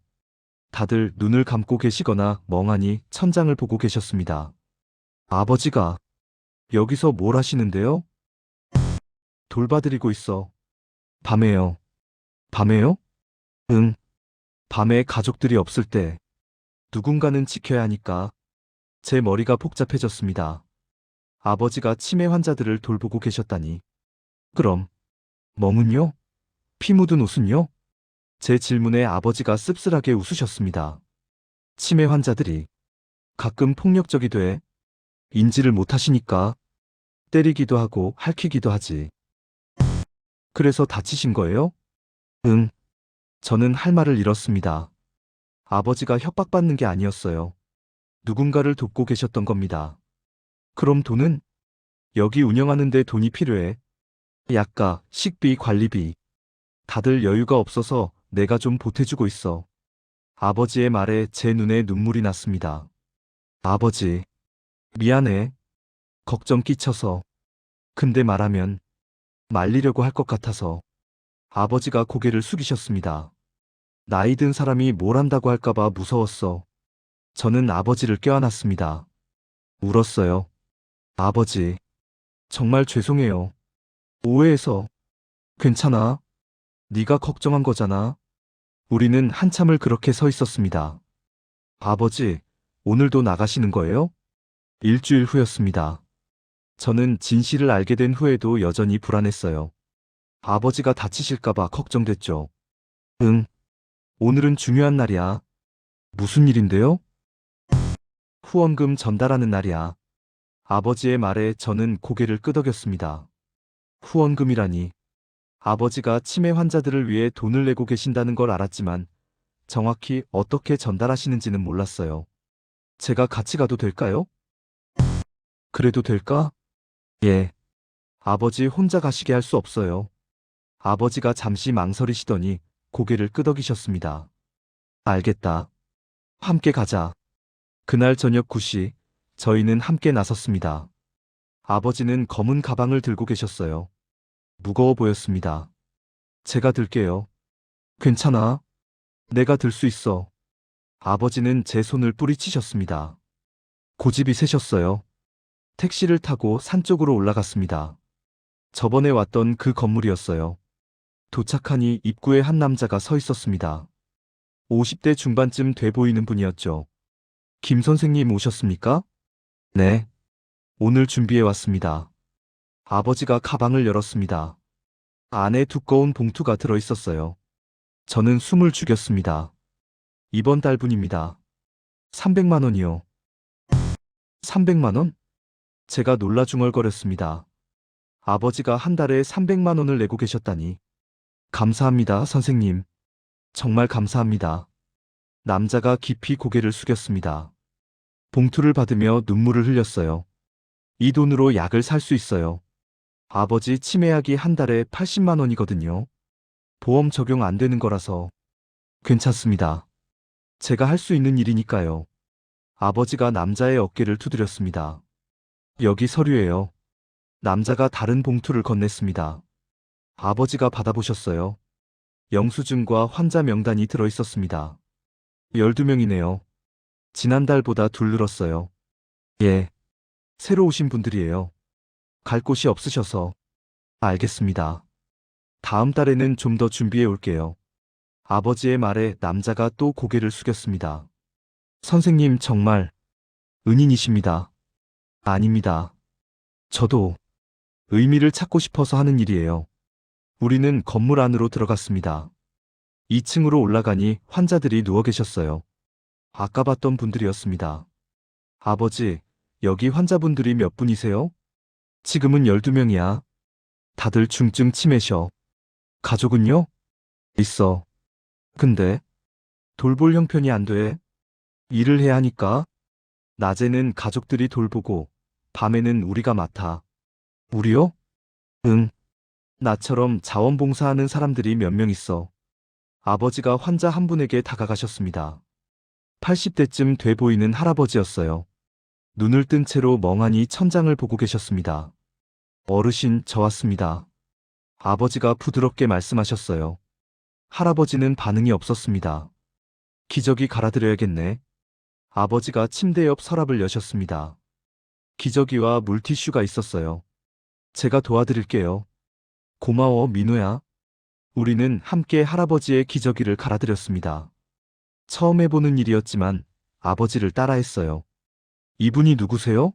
다들 눈을 감고 계시거나 멍하니 천장을 보고 계셨습니다. 아버지가 여기서 뭘 하시는데요? 돌봐드리고 있어. 밤에요. 밤에요? 응. 밤에 가족들이 없을 때 누군가는 지켜야 하니까. 제 머리가 복잡해졌습니다. 아버지가 치매 환자들을 돌보고 계셨다니. 그럼 몸은요? 피 묻은 옷은요? 제 질문에 아버지가 씁쓸하게 웃으셨습니다. 치매 환자들이 가끔 폭력적이 돼. 인지를 못하시니까 때리기도 하고 핥히기도 하지. 그래서 다치신 거예요? 응. 저는 할 말을 잃었습니다. 아버지가 협박받는 게 아니었어요. 누군가를 돕고 계셨던 겁니다. 그럼 돈은? 여기 운영하는데 돈이 필요해. 약가, 식비, 관리비. 다들 여유가 없어서 내가 좀 보태주고 있어. 아버지의 말에 제 눈에 눈물이 났습니다. 아버지, 미안해. 걱정 끼쳐서. 근데 말하면 말리려고 할 것 같아서. 아버지가 고개를 숙이셨습니다. 나이 든 사람이 뭘 한다고 할까봐 무서웠어. 저는 아버지를 껴안았습니다. 울었어요. 아버지, 정말 죄송해요. 오해해서. 괜찮아. 네가 걱정한 거잖아. 우리는 한참을 그렇게 서 있었습니다. 아버지, 오늘도 나가시는 거예요? 일주일 후였습니다. 저는 진실을 알게 된 후에도 여전히 불안했어요. 아버지가 다치실까봐 걱정됐죠. 응, 오늘은 중요한 날이야. 무슨 일인데요? 후원금 전달하는 날이야. 아버지의 말에 저는 고개를 끄덕였습니다. 후원금이라니. 아버지가 치매 환자들을 위해 돈을 내고 계신다는 걸 알았지만 정확히 어떻게 전달하시는지는 몰랐어요. 제가 같이 가도 될까요? 그래도 될까? 예. 아버지 혼자 가시게 할 수 없어요. 아버지가 잠시 망설이시더니 고개를 끄덕이셨습니다. 알겠다. 함께 가자. 그날 저녁 9시, 저희는 함께 나섰습니다. 아버지는 검은 가방을 들고 계셨어요. 무거워 보였습니다. 제가 들게요. 괜찮아. 내가 들 수 있어. 아버지는 제 손을 뿌리치셨습니다. 고집이 세셨어요. 택시를 타고 산 쪽으로 올라갔습니다. 저번에 왔던 그 건물이었어요. 도착하니 입구에 한 남자가 서 있었습니다. 50대 중반쯤 돼 보이는 분이었죠. 김 선생님 오셨습니까? 네. 오늘 준비해 왔습니다. 아버지가 가방을 열었습니다. 안에 두꺼운 봉투가 들어 있었어요. 저는 숨을 죽였습니다. 이번 달분입니다. 300만 원이요. 300만 원? 제가 놀라 중얼거렸습니다. 아버지가 한 달에 300만 원을 내고 계셨다니. 감사합니다, 선생님. 정말 감사합니다. 남자가 깊이 고개를 숙였습니다. 봉투를 받으며 눈물을 흘렸어요. 이 돈으로 약을 살 수 있어요. 아버지 치매약이 한 달에 80만 원이거든요. 보험 적용 안 되는 거라서. 괜찮습니다. 제가 할 수 있는 일이니까요. 아버지가 남자의 어깨를 두드렸습니다. 여기 서류예요. 남자가 다른 봉투를 건넸습니다. 아버지가 받아보셨어요. 영수증과 환자 명단이 들어 있었습니다. 12명이네요. 지난달보다 둘 늘었어요. 예. 새로 오신 분들이에요. 갈 곳이 없으셔서. 알겠습니다. 다음 달에는 좀 더 준비해 올게요. 아버지의 말에 남자가 또 고개를 숙였습니다. 선생님 정말 은인이십니다. 아닙니다. 저도 의미를 찾고 싶어서 하는 일이에요. 우리는 건물 안으로 들어갔습니다. 2층으로 올라가니 환자들이 누워 계셨어요. 아까 봤던 분들이었습니다. 아버지, 여기 환자분들이 몇 분이세요? 지금은 12명이야. 다들 중증 치매셔. 가족은요? 있어. 근데 돌볼 형편이 안 돼. 일을 해야 하니까. 낮에는 가족들이 돌보고 밤에는 우리가 맡아. 우리요? 응. 나처럼 자원봉사하는 사람들이 몇 명 있어. 아버지가 환자 한 분에게 다가가셨습니다. 80대쯤 돼 보이는 할아버지였어요. 눈을 뜬 채로 멍하니 천장을 보고 계셨습니다. 어르신, 저 왔습니다. 아버지가 부드럽게 말씀하셨어요. 할아버지는 반응이 없었습니다. 기저귀 갈아드려야겠네. 아버지가 침대 옆 서랍을 여셨습니다. 기저귀와 물티슈가 있었어요. 제가 도와드릴게요. 고마워, 민호야. 우리는 함께 할아버지의 기저귀를 갈아드렸습니다. 처음 해보는 일이었지만 아버지를 따라했어요. 이분이 누구세요?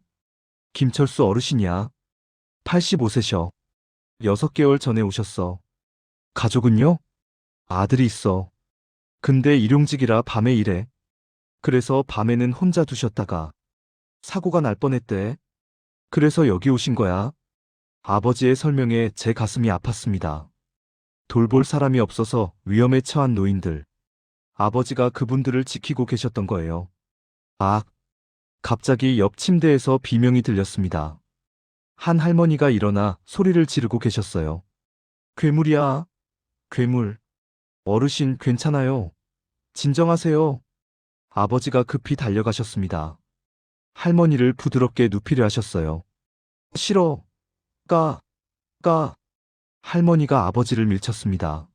김철수 어르신이야. 85세셔. 6개월 전에 오셨어. 가족은요? 아들이 있어. 근데 일용직이라 밤에 일해. 그래서 밤에는 혼자 두셨다가 사고가 날 뻔했대. 그래서 여기 오신 거야? 아버지의 설명에 제 가슴이 아팠습니다. 돌볼 사람이 없어서 위험에 처한 노인들. 아버지가 그분들을 지키고 계셨던 거예요. 아, 갑자기 옆 침대에서 비명이 들렸습니다. 한 할머니가 일어나 소리를 지르고 계셨어요. 괴물이야, 괴물. 어르신 괜찮아요. 진정하세요. 아버지가 급히 달려가셨습니다. 할머니를 부드럽게 눕히려 하셨어요. 싫어. 까, 까. 할머니가 아버지를 밀쳤습니다.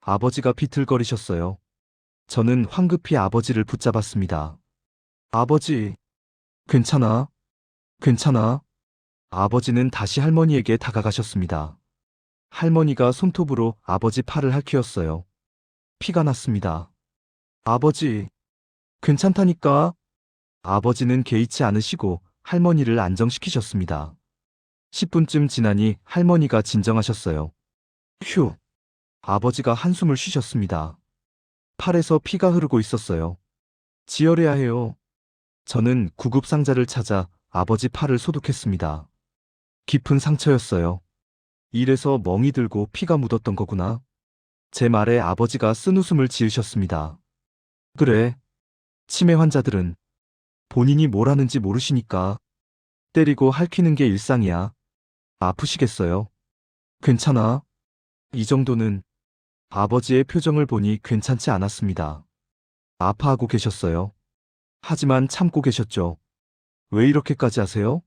아버지가 비틀거리셨어요. 저는 황급히 아버지를 붙잡았습니다. 아버지, 괜찮아? 괜찮아? 아버지는 다시 할머니에게 다가가셨습니다. 할머니가 손톱으로 아버지 팔을 핥히었어요. 피가 났습니다. 아버지, 괜찮다니까? 아버지는 개의치 않으시고 할머니를 안정시키셨습니다. 10분쯤 지나니 할머니가 진정하셨어요. 휴. 아버지가 한숨을 쉬셨습니다. 팔에서 피가 흐르고 있었어요. 지혈해야 해요. 저는 구급상자를 찾아 아버지 팔을 소독했습니다. 깊은 상처였어요. 일에서 멍이 들고 피가 묻었던 거구나. 제 말에 아버지가 쓴웃음을 지으셨습니다. 그래. 치매 환자들은 본인이 뭘 하는지 모르시니까 때리고 핥히는 게 일상이야. 아프시겠어요? 괜찮아. 이 정도는. 아버지의 표정을 보니 괜찮지 않았습니다. 아파하고 계셨어요. 하지만 참고 계셨죠. 왜 이렇게까지 하세요?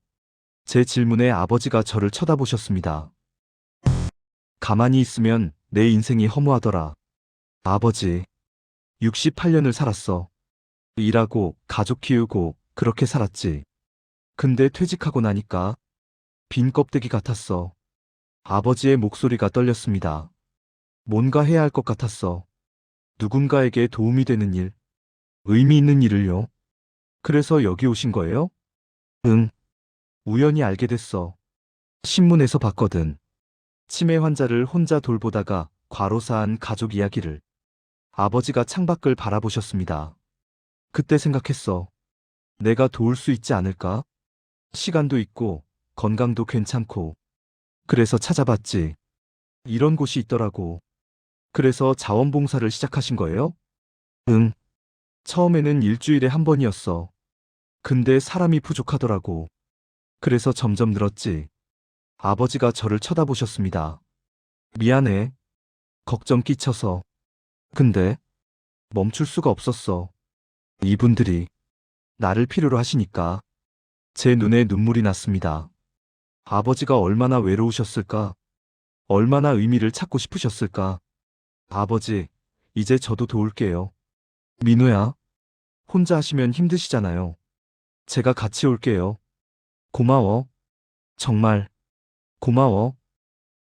제 질문에 아버지가 저를 쳐다보셨습니다. 가만히 있으면 내 인생이 허무하더라. 아버지, 68년을 살았어. 일하고 가족 키우고 그렇게 살았지. 근데 퇴직하고 나니까 빈 껍데기 같았어. 아버지의 목소리가 떨렸습니다. 뭔가 해야 할 것 같았어. 누군가에게 도움이 되는 일, 의미 있는 일을요. 그래서 여기 오신 거예요? 응. 우연히 알게 됐어. 신문에서 봤거든. 치매 환자를 혼자 돌보다가 과로사한 가족 이야기를. 아버지가 창밖을 바라보셨습니다. 그때 생각했어. 내가 도울 수 있지 않을까? 시간도 있고, 건강도 괜찮고. 그래서 찾아봤지. 이런 곳이 있더라고. 그래서 자원봉사를 시작하신 거예요? 응. 처음에는 일주일에 한 번이었어. 근데 사람이 부족하더라고. 그래서 점점 늘었지. 아버지가 저를 쳐다보셨습니다. 미안해. 걱정 끼쳐서. 근데 멈출 수가 없었어. 이분들이 나를 필요로 하시니까. 제 눈에 눈물이 났습니다. 아버지가 얼마나 외로우셨을까? 얼마나 의미를 찾고 싶으셨을까? 아버지, 이제 저도 도울게요. 민우야, 혼자 하시면 힘드시잖아요. 제가 같이 올게요. 고마워. 정말 고마워.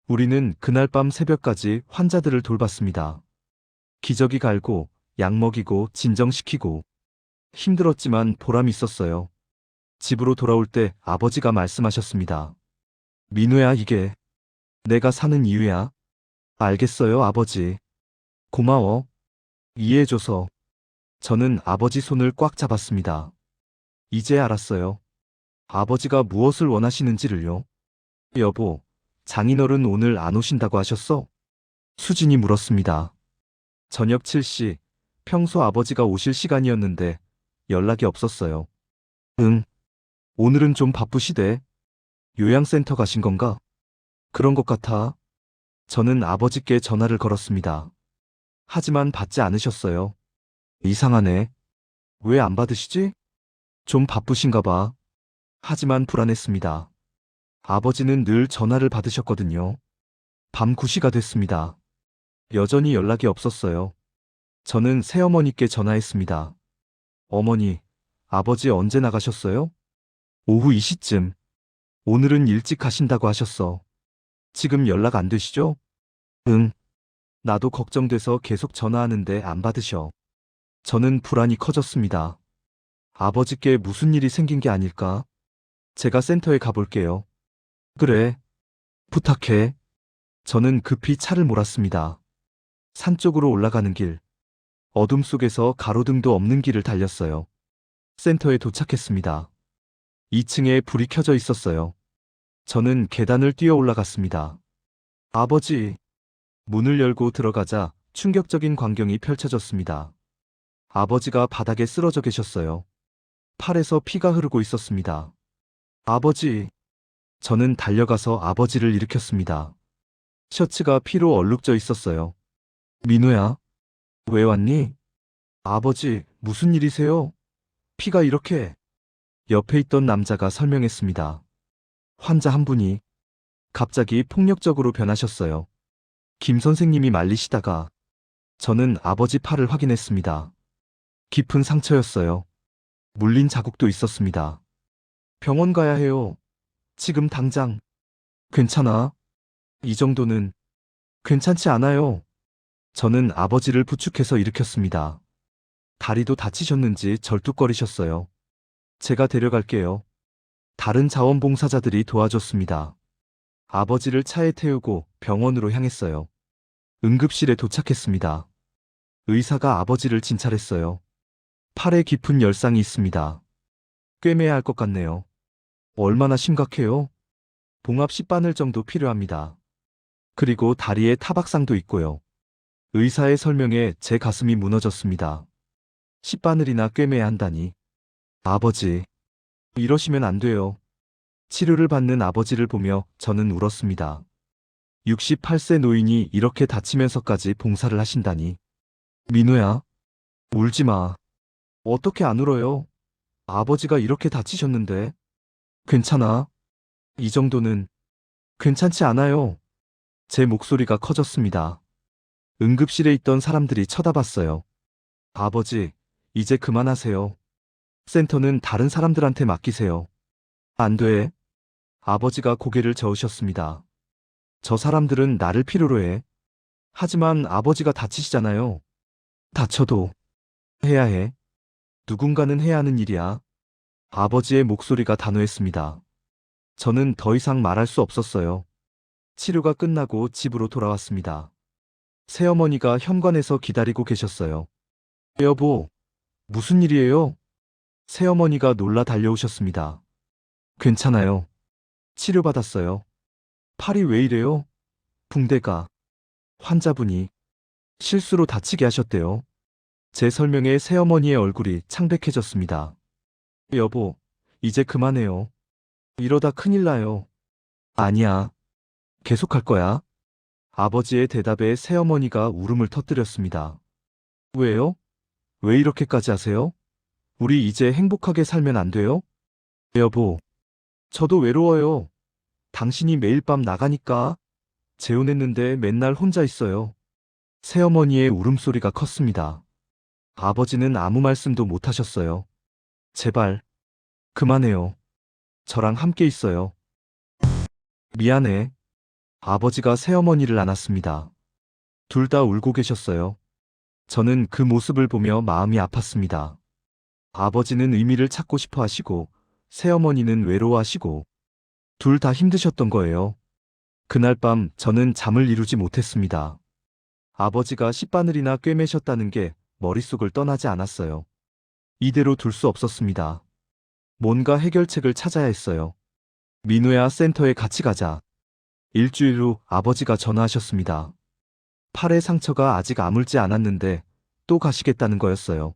우리는 그날 밤 새벽까지 환자들을 돌봤습니다. 기저귀 갈고, 약 먹이고, 진정시키고. 힘들었지만 보람 있었어요. 집으로 돌아올 때 아버지가 말씀하셨습니다. 민우야, 이게 내가 사는 이유야. 알겠어요, 아버지. 고마워. 이해해줘서. 저는 아버지 손을 꽉 잡았습니다. 이제 알았어요. 아버지가 무엇을 원하시는지를요. 여보, 장인어른 오늘 안 오신다고 하셨어? 수진이 물었습니다. 저녁 7시, 평소 아버지가 오실 시간이었는데 연락이 없었어요. 응, 오늘은 좀 바쁘시대. 요양센터 가신 건가? 그런 것 같아. 저는 아버지께 전화를 걸었습니다. 하지만 받지 않으셨어요. 이상하네. 왜 안 받으시지? 좀 바쁘신가 봐. 하지만 불안했습니다. 아버지는 늘 전화를 받으셨거든요. 밤 9시가 됐습니다. 여전히 연락이 없었어요. 저는 새어머니께 전화했습니다. 어머니, 아버지 언제 나가셨어요? 오후 2시쯤. 오늘은 일찍 가신다고 하셨어. 지금 연락 안 되시죠? 응. 나도 걱정돼서 계속 전화하는데 안 받으셔. 저는 불안이 커졌습니다. 아버지께 무슨 일이 생긴 게 아닐까? 제가 센터에 가볼게요. 그래. 부탁해. 저는 급히 차를 몰았습니다. 산 쪽으로 올라가는 길. 어둠 속에서 가로등도 없는 길을 달렸어요. 센터에 도착했습니다. 2층에 불이 켜져 있었어요. 저는 계단을 뛰어 올라갔습니다. 아버지! 문을 열고 들어가자 충격적인 광경이 펼쳐졌습니다. 아버지가 바닥에 쓰러져 계셨어요. 팔에서 피가 흐르고 있었습니다. 아버지! 저는 달려가서 아버지를 일으켰습니다. 셔츠가 피로 얼룩져 있었어요. 민호야, 왜 왔니? 아버지, 무슨 일이세요? 피가 이렇게. 옆에 있던 남자가 설명했습니다. 환자 한 분이 갑자기 폭력적으로 변하셨어요. 김 선생님이 말리시다가 저는 아버지 팔을 확인했습니다. 깊은 상처였어요. 물린 자국도 있었습니다. 병원 가야 해요. 지금 당장. 괜찮아? 이 정도는 괜찮지 않아요. 저는 아버지를 부축해서 일으켰습니다. 다리도 다치셨는지 절뚝거리셨어요. 제가 데려갈게요. 다른 자원봉사자들이 도와줬습니다. 아버지를 차에 태우고 병원으로 향했어요. 응급실에 도착했습니다. 의사가 아버지를 진찰했어요. 팔에 깊은 열상이 있습니다. 꿰매야 할 것 같네요. 얼마나 심각해요? 봉합 10바늘 정도 필요합니다. 그리고 다리에 타박상도 있고요. 의사의 설명에 제 가슴이 무너졌습니다. 10바늘이나 꿰매야 한다니. 아버지, 이러시면 안 돼요. 치료를 받는 아버지를 보며 저는 울었습니다. 68세 노인이 이렇게 다치면서까지 봉사를 하신다니. 민호야, 울지 마. 어떻게 안 울어요? 아버지가 이렇게 다치셨는데. 괜찮아. 이 정도는 괜찮지 않아요. 제 목소리가 커졌습니다. 응급실에 있던 사람들이 쳐다봤어요. 아버지, 이제 그만하세요. 센터는 다른 사람들한테 맡기세요. 안 돼. 아버지가 고개를 저으셨습니다. 저 사람들은 나를 필요로 해. 하지만 아버지가 다치시잖아요. 다쳐도 해야 해. 누군가는 해야 하는 일이야. 아버지의 목소리가 단호했습니다. 저는 더 이상 말할 수 없었어요. 치료가 끝나고 집으로 돌아왔습니다. 새어머니가 현관에서 기다리고 계셨어요. 여보, 무슨 일이에요? 새어머니가 놀라 달려오셨습니다. 괜찮아요. 치료받았어요. 팔이 왜 이래요? 붕대가. 환자분이 실수로 다치게 하셨대요. 제 설명에 새어머니의 얼굴이 창백해졌습니다. 여보, 이제 그만해요. 이러다 큰일 나요. 아니야. 계속할 거야. 아버지의 대답에 새어머니가 울음을 터뜨렸습니다. 왜요? 왜 이렇게까지 하세요? 우리 이제 행복하게 살면 안 돼요? 여보, 저도 외로워요. 당신이 매일 밤 나가니까 재혼했는데 맨날 혼자 있어요. 새어머니의 울음소리가 컸습니다. 아버지는 아무 말씀도 못 하셨어요. 제발, 그만해요. 저랑 함께 있어요. 미안해. 아버지가 새어머니를 안았습니다. 둘 다 울고 계셨어요. 저는 그 모습을 보며 마음이 아팠습니다. 아버지는 의미를 찾고 싶어 하시고, 새어머니는 외로워하시고, 둘 다 힘드셨던 거예요. 그날 밤 저는 잠을 이루지 못했습니다. 아버지가 10바늘이나 꿰매셨다는 게 머릿속을 떠나지 않았어요. 이대로 둘 수 없었습니다. 뭔가 해결책을 찾아야 했어요. 민우야, 센터에 같이 가자. 일주일 후 아버지가 전화하셨습니다. 팔의 상처가 아직 아물지 않았는데 또 가시겠다는 거였어요.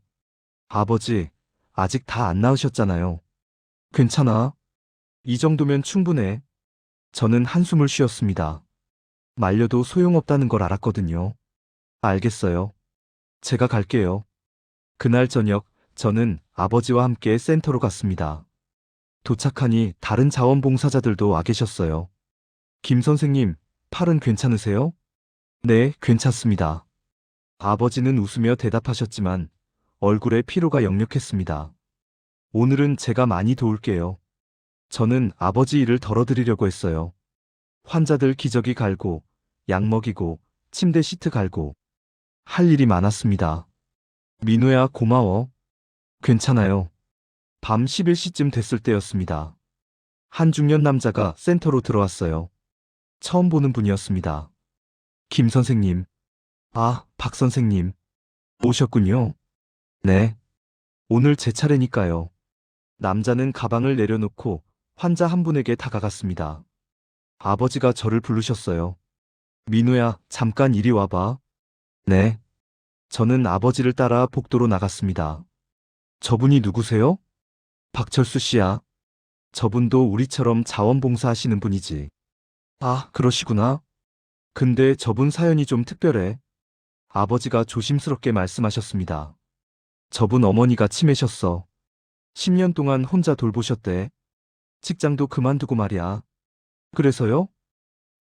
아버지, 아직 다 안 나으셨잖아요. 괜찮아. 이 정도면 충분해. 저는 한숨을 쉬었습니다. 말려도 소용없다는 걸 알았거든요. 알겠어요. 제가 갈게요. 그날 저녁, 저는 아버지와 함께 센터로 갔습니다. 도착하니 다른 자원봉사자들도 와 계셨어요. 김 선생님, 팔은 괜찮으세요? 네, 괜찮습니다. 아버지는 웃으며 대답하셨지만 얼굴에 피로가 역력했습니다. 오늘은 제가 많이 도울게요. 저는 아버지 일을 덜어드리려고 했어요. 환자들 기저귀 갈고, 약 먹이고, 침대 시트 갈고. 할 일이 많았습니다. 민호야, 고마워. 괜찮아요. 밤 11시쯤 됐을 때였습니다. 한 중년 남자가 센터로 들어왔어요. 처음 보는 분이었습니다. 김 선생님. 아, 박 선생님. 오셨군요. 네. 오늘 제 차례니까요. 남자는 가방을 내려놓고 환자 한 분에게 다가갔습니다. 아버지가 저를 부르셨어요. 민우야, 잠깐 이리 와봐. 네. 저는 아버지를 따라 복도로 나갔습니다. 저분이 누구세요? 박철수 씨야. 저분도 우리처럼 자원봉사 하시는 분이지. 아, 그러시구나. 근데 저분 사연이 좀 특별해. 아버지가 조심스럽게 말씀하셨습니다. 저분 어머니가 치매셨어. 10년 동안 혼자 돌보셨대. 직장도 그만두고 말이야. 그래서요?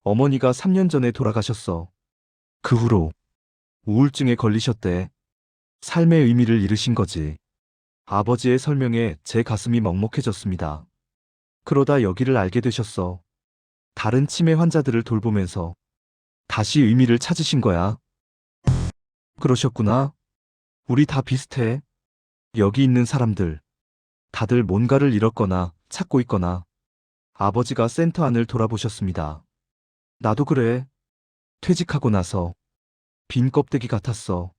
어머니가 3년 전에 돌아가셨어. 그 후로 우울증에 걸리셨대. 삶의 의미를 잃으신 거지. 아버지의 설명에 제 가슴이 먹먹해졌습니다. 그러다 여기를 알게 되셨어. 다른 치매 환자들을 돌보면서 다시 의미를 찾으신 거야. 그러셨구나. 우리 다 비슷해. 여기 있는 사람들, 다들 뭔가를 잃었거나 찾고 있거나. 아버지가 센터 안을 돌아보셨습니다. 나도 그래. 퇴직하고 나서 빈 껍데기 같았어.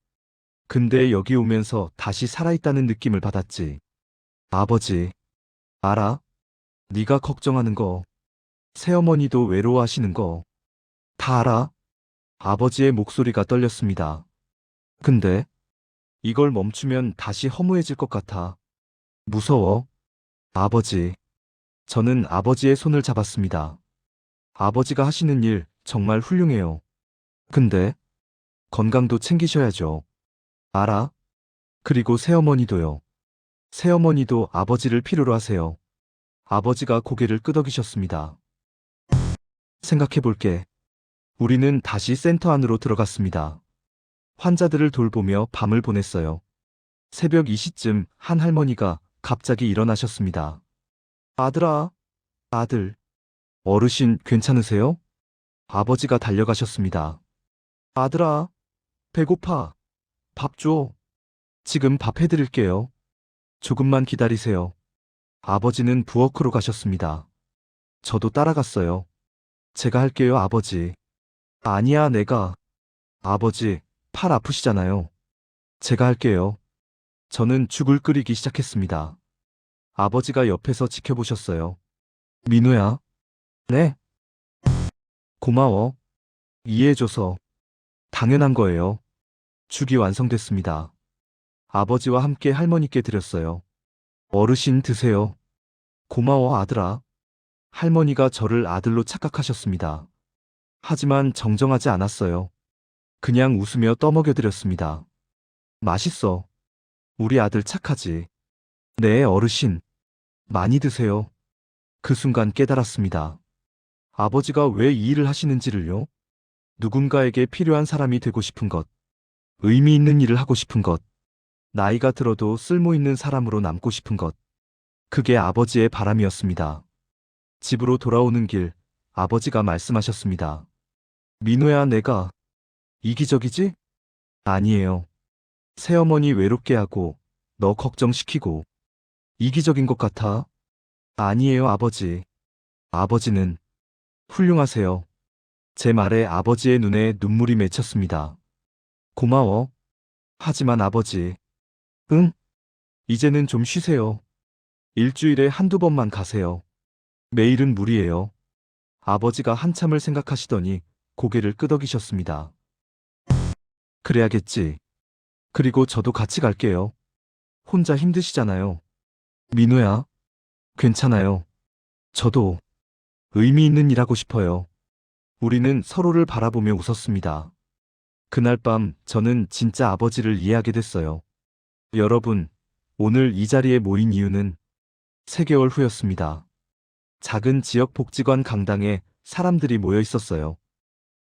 근데 여기 오면서 다시 살아있다는 느낌을 받았지. 아버지, 알아? 네가 걱정하는 거, 새어머니도 외로워하시는 거, 다 알아? 아버지의 목소리가 떨렸습니다. 근데 이걸 멈추면 다시 허무해질 것 같아. 무서워. 아버지. 저는 아버지의 손을 잡았습니다. 아버지가 하시는 일 정말 훌륭해요. 근데 건강도 챙기셔야죠. 알아? 그리고 새어머니도요. 새어머니도 아버지를 필요로 하세요. 아버지가 고개를 끄덕이셨습니다. 생각해 볼게. 우리는 다시 센터 안으로 들어갔습니다. 환자들을 돌보며 밤을 보냈어요. 새벽 2시쯤 한 할머니가 갑자기 일어나셨습니다. 아들아, 아들. 어르신 괜찮으세요? 아버지가 달려가셨습니다. 아들아, 배고파. 밥 줘. 지금 밥 해드릴게요. 조금만 기다리세요. 아버지는 부엌으로 가셨습니다. 저도 따라갔어요. 제가 할게요, 아버지. 아니야, 내가. 아버지, 팔 아프시잖아요. 제가 할게요. 저는 죽을 끓이기 시작했습니다. 아버지가 옆에서 지켜보셨어요. 민우야. 네? 고마워. 이해해줘서. 당연한 거예요. 죽이 완성됐습니다. 아버지와 함께 할머니께 드렸어요. 어르신 드세요. 고마워, 아들아. 할머니가 저를 아들로 착각하셨습니다. 하지만 정정하지 않았어요. 그냥 웃으며 떠먹여드렸습니다. 맛있어. 우리 아들 착하지. 네, 어르신. 많이 드세요. 그 순간 깨달았습니다. 아버지가 왜 이 일을 하시는지를요. 누군가에게 필요한 사람이 되고 싶은 것, 의미 있는 일을 하고 싶은 것, 나이가 들어도 쓸모 있는 사람으로 남고 싶은 것. 그게 아버지의 바람이었습니다. 집으로 돌아오는 길, 아버지가 말씀하셨습니다. 민호야, 내가 이기적이지? 아니에요. 새어머니 외롭게 하고, 너 걱정시키고, 이기적인 것 같아? 아니에요, 아버지. 아버지는 훌륭하세요. 제 말에 아버지의 눈에 눈물이 맺혔습니다. 고마워. 하지만 아버지. 응? 이제는 좀 쉬세요. 일주일에 한두 번만 가세요. 매일은 무리예요. 아버지가 한참을 생각하시더니 고개를 끄덕이셨습니다. 그래야겠지. 그리고 저도 같이 갈게요. 혼자 힘드시잖아요. 민우야, 괜찮아요. 저도 의미 있는 일 하고 싶어요. 우리는 서로를 바라보며 웃었습니다. 그날 밤 저는 진짜 아버지를 이해하게 됐어요. 여러분, 오늘 이 자리에 모인 이유는 3개월 후였습니다. 작은 지역 복지관 강당에 사람들이 모여 있었어요.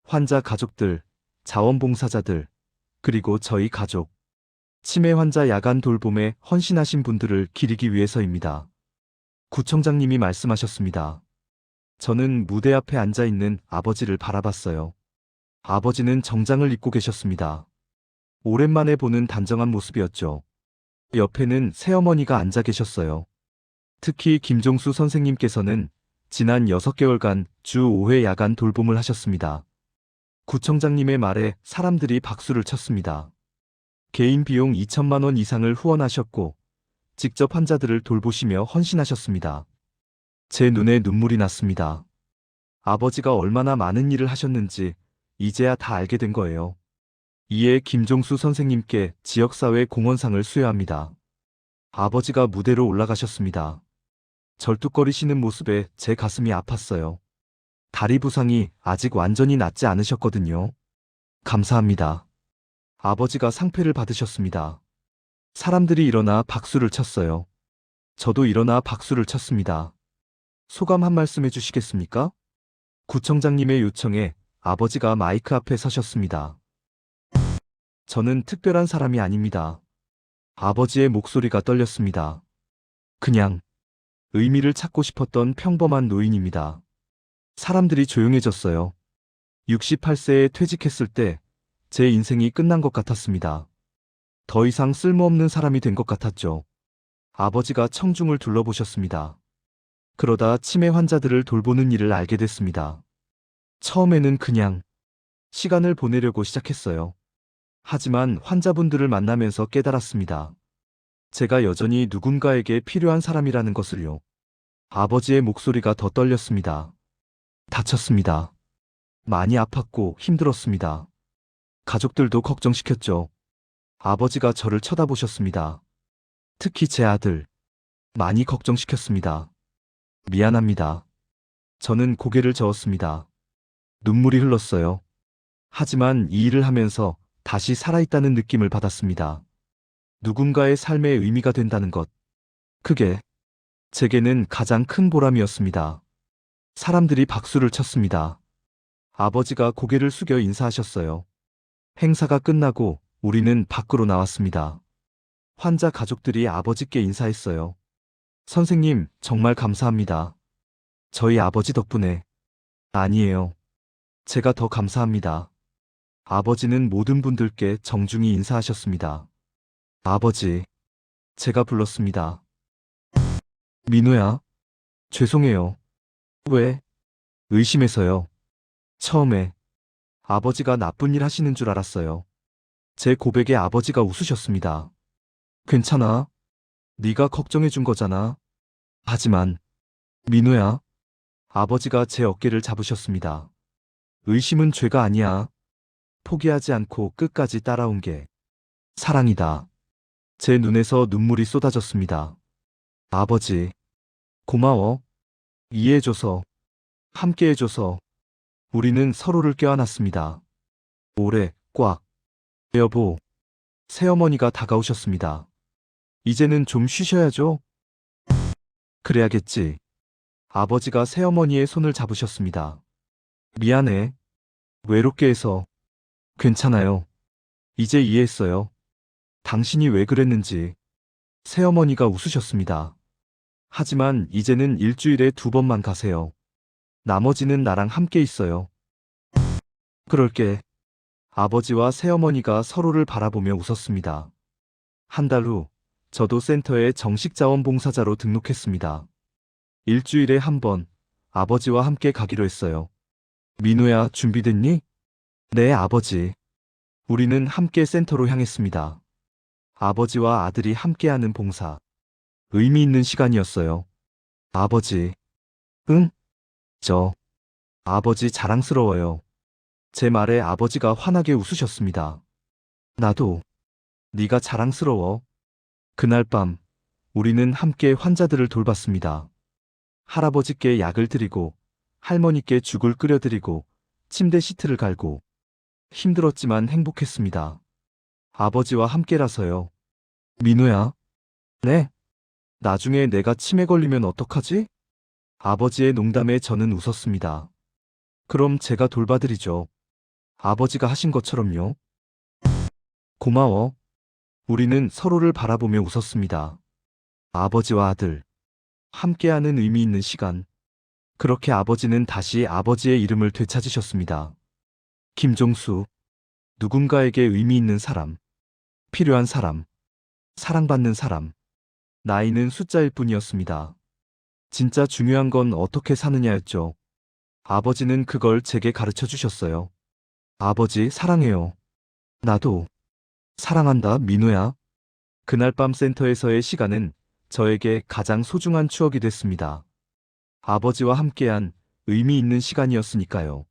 환자 가족들, 자원봉사자들, 그리고 저희 가족. 치매 환자 야간 돌봄에 헌신하신 분들을 기리기 위해서입니다. 구청장님이 말씀하셨습니다. 저는 무대 앞에 앉아 있는 아버지를 바라봤어요. 아버지는 정장을 입고 계셨습니다. 오랜만에 보는 단정한 모습이었죠. 옆에는 새어머니가 앉아 계셨어요. 특히 김종수 선생님께서는 지난 6개월간 주 5회 야간 돌봄을 하셨습니다. 구청장님의 말에 사람들이 박수를 쳤습니다. 개인 비용 2천만 원 이상을 후원하셨고 직접 환자들을 돌보시며 헌신하셨습니다. 제 눈에 눈물이 났습니다. 아버지가 얼마나 많은 일을 하셨는지 이제야 다 알게 된 거예요. 이에 김종수 선생님께 지역사회 공헌상을 수여합니다. 아버지가 무대로 올라가셨습니다. 절뚝거리시는 모습에 제 가슴이 아팠어요. 다리 부상이 아직 완전히 낫지 않으셨거든요. 감사합니다. 아버지가 상패를 받으셨습니다. 사람들이 일어나 박수를 쳤어요. 저도 일어나 박수를 쳤습니다. 소감 한 말씀 해주시겠습니까? 구청장님의 요청에 아버지가 마이크 앞에 서셨습니다. 저는 특별한 사람이 아닙니다. 아버지의 목소리가 떨렸습니다. 그냥 의미를 찾고 싶었던 평범한 노인입니다. 사람들이 조용해졌어요. 68세에 퇴직했을 때 제 인생이 끝난 것 같았습니다. 더 이상 쓸모없는 사람이 된 것 같았죠. 아버지가 청중을 둘러보셨습니다. 그러다 치매 환자들을 돌보는 일을 알게 됐습니다. 처음에는 그냥 시간을 보내려고 시작했어요. 하지만 환자분들을 만나면서 깨달았습니다. 제가 여전히 누군가에게 필요한 사람이라는 것을요. 아버지의 목소리가 더 떨렸습니다. 다쳤습니다. 많이 아팠고 힘들었습니다. 가족들도 걱정시켰죠. 아버지가 저를 쳐다보셨습니다. 특히 제 아들. 많이 걱정시켰습니다. 미안합니다. 저는 고개를 저었습니다. 눈물이 흘렀어요. 하지만 이 일을 하면서 다시 살아있다는 느낌을 받았습니다. 누군가의 삶에 의미가 된다는 것. 그게 제게는 가장 큰 보람이었습니다. 사람들이 박수를 쳤습니다. 아버지가 고개를 숙여 인사하셨어요. 행사가 끝나고 우리는 밖으로 나왔습니다. 환자 가족들이 아버지께 인사했어요. 선생님, 정말 감사합니다. 저희 아버지 덕분에. 아니에요. 제가 더 감사합니다. 아버지는 모든 분들께 정중히 인사하셨습니다. 아버지. 제가 불렀습니다. 민우야. 죄송해요. 왜? 의심해서요. 처음에 아버지가 나쁜 일 하시는 줄 알았어요. 제 고백에 아버지가 웃으셨습니다. 괜찮아. 네가 걱정해 준 거잖아. 하지만 민우야. 아버지가 제 어깨를 잡으셨습니다. 의심은 죄가 아니야. 포기하지 않고 끝까지 따라온 게 사랑이다. 제 눈에서 눈물이 쏟아졌습니다. 아버지. 고마워. 이해해줘서. 함께해줘서. 우리는 서로를 껴안았습니다. 오래 꽉. 여보. 새어머니가 다가오셨습니다. 이제는 좀 쉬셔야죠. 그래야겠지. 아버지가 새어머니의 손을 잡으셨습니다. 미안해. 외롭게 해서. 괜찮아요. 이제 이해했어요. 당신이 왜 그랬는지. 새어머니가 웃으셨습니다. 하지만 이제는 일주일에 2번만 가세요. 나머지는 나랑 함께 있어요. 그럴게. 아버지와 새어머니가 서로를 바라보며 웃었습니다. 한 달 후, 저도 센터에 정식 자원봉사자로 등록했습니다. 일주일에 1번, 아버지와 함께 가기로 했어요. 민우야, 준비됐니? 네, 아버지. 우리는 함께 센터로 향했습니다. 아버지와 아들이 함께하는 봉사. 의미 있는 시간이었어요. 아버지. 응? 아버지 자랑스러워요. 제 말에 아버지가 환하게 웃으셨습니다. 나도. 네가 자랑스러워. 그날 밤, 우리는 함께 환자들을 돌봤습니다. 할아버지께 약을 드리고, 할머니께 죽을 끓여드리고, 침대 시트를 갈고. 힘들었지만 행복했습니다. 아버지와 함께라서요. 민우야. 네? 나중에 내가 치매 걸리면 어떡하지? 아버지의 농담에 저는 웃었습니다. 그럼 제가 돌봐드리죠. 아버지가 하신 것처럼요. 고마워. 우리는 서로를 바라보며 웃었습니다. 아버지와 아들. 함께하는 의미 있는 시간. 그렇게 아버지는 다시 아버지의 이름을 되찾으셨습니다. 김종수. 누군가에게 의미 있는 사람. 필요한 사람. 사랑받는 사람. 나이는 숫자일 뿐이었습니다. 진짜 중요한 건 어떻게 사느냐였죠. 아버지는 그걸 제게 가르쳐 주셨어요. 아버지, 사랑해요. 나도. 사랑한다, 민우야. 그날 밤 센터에서의 시간은 저에게 가장 소중한 추억이 됐습니다. 아버지와 함께한 의미 있는 시간이었으니까요.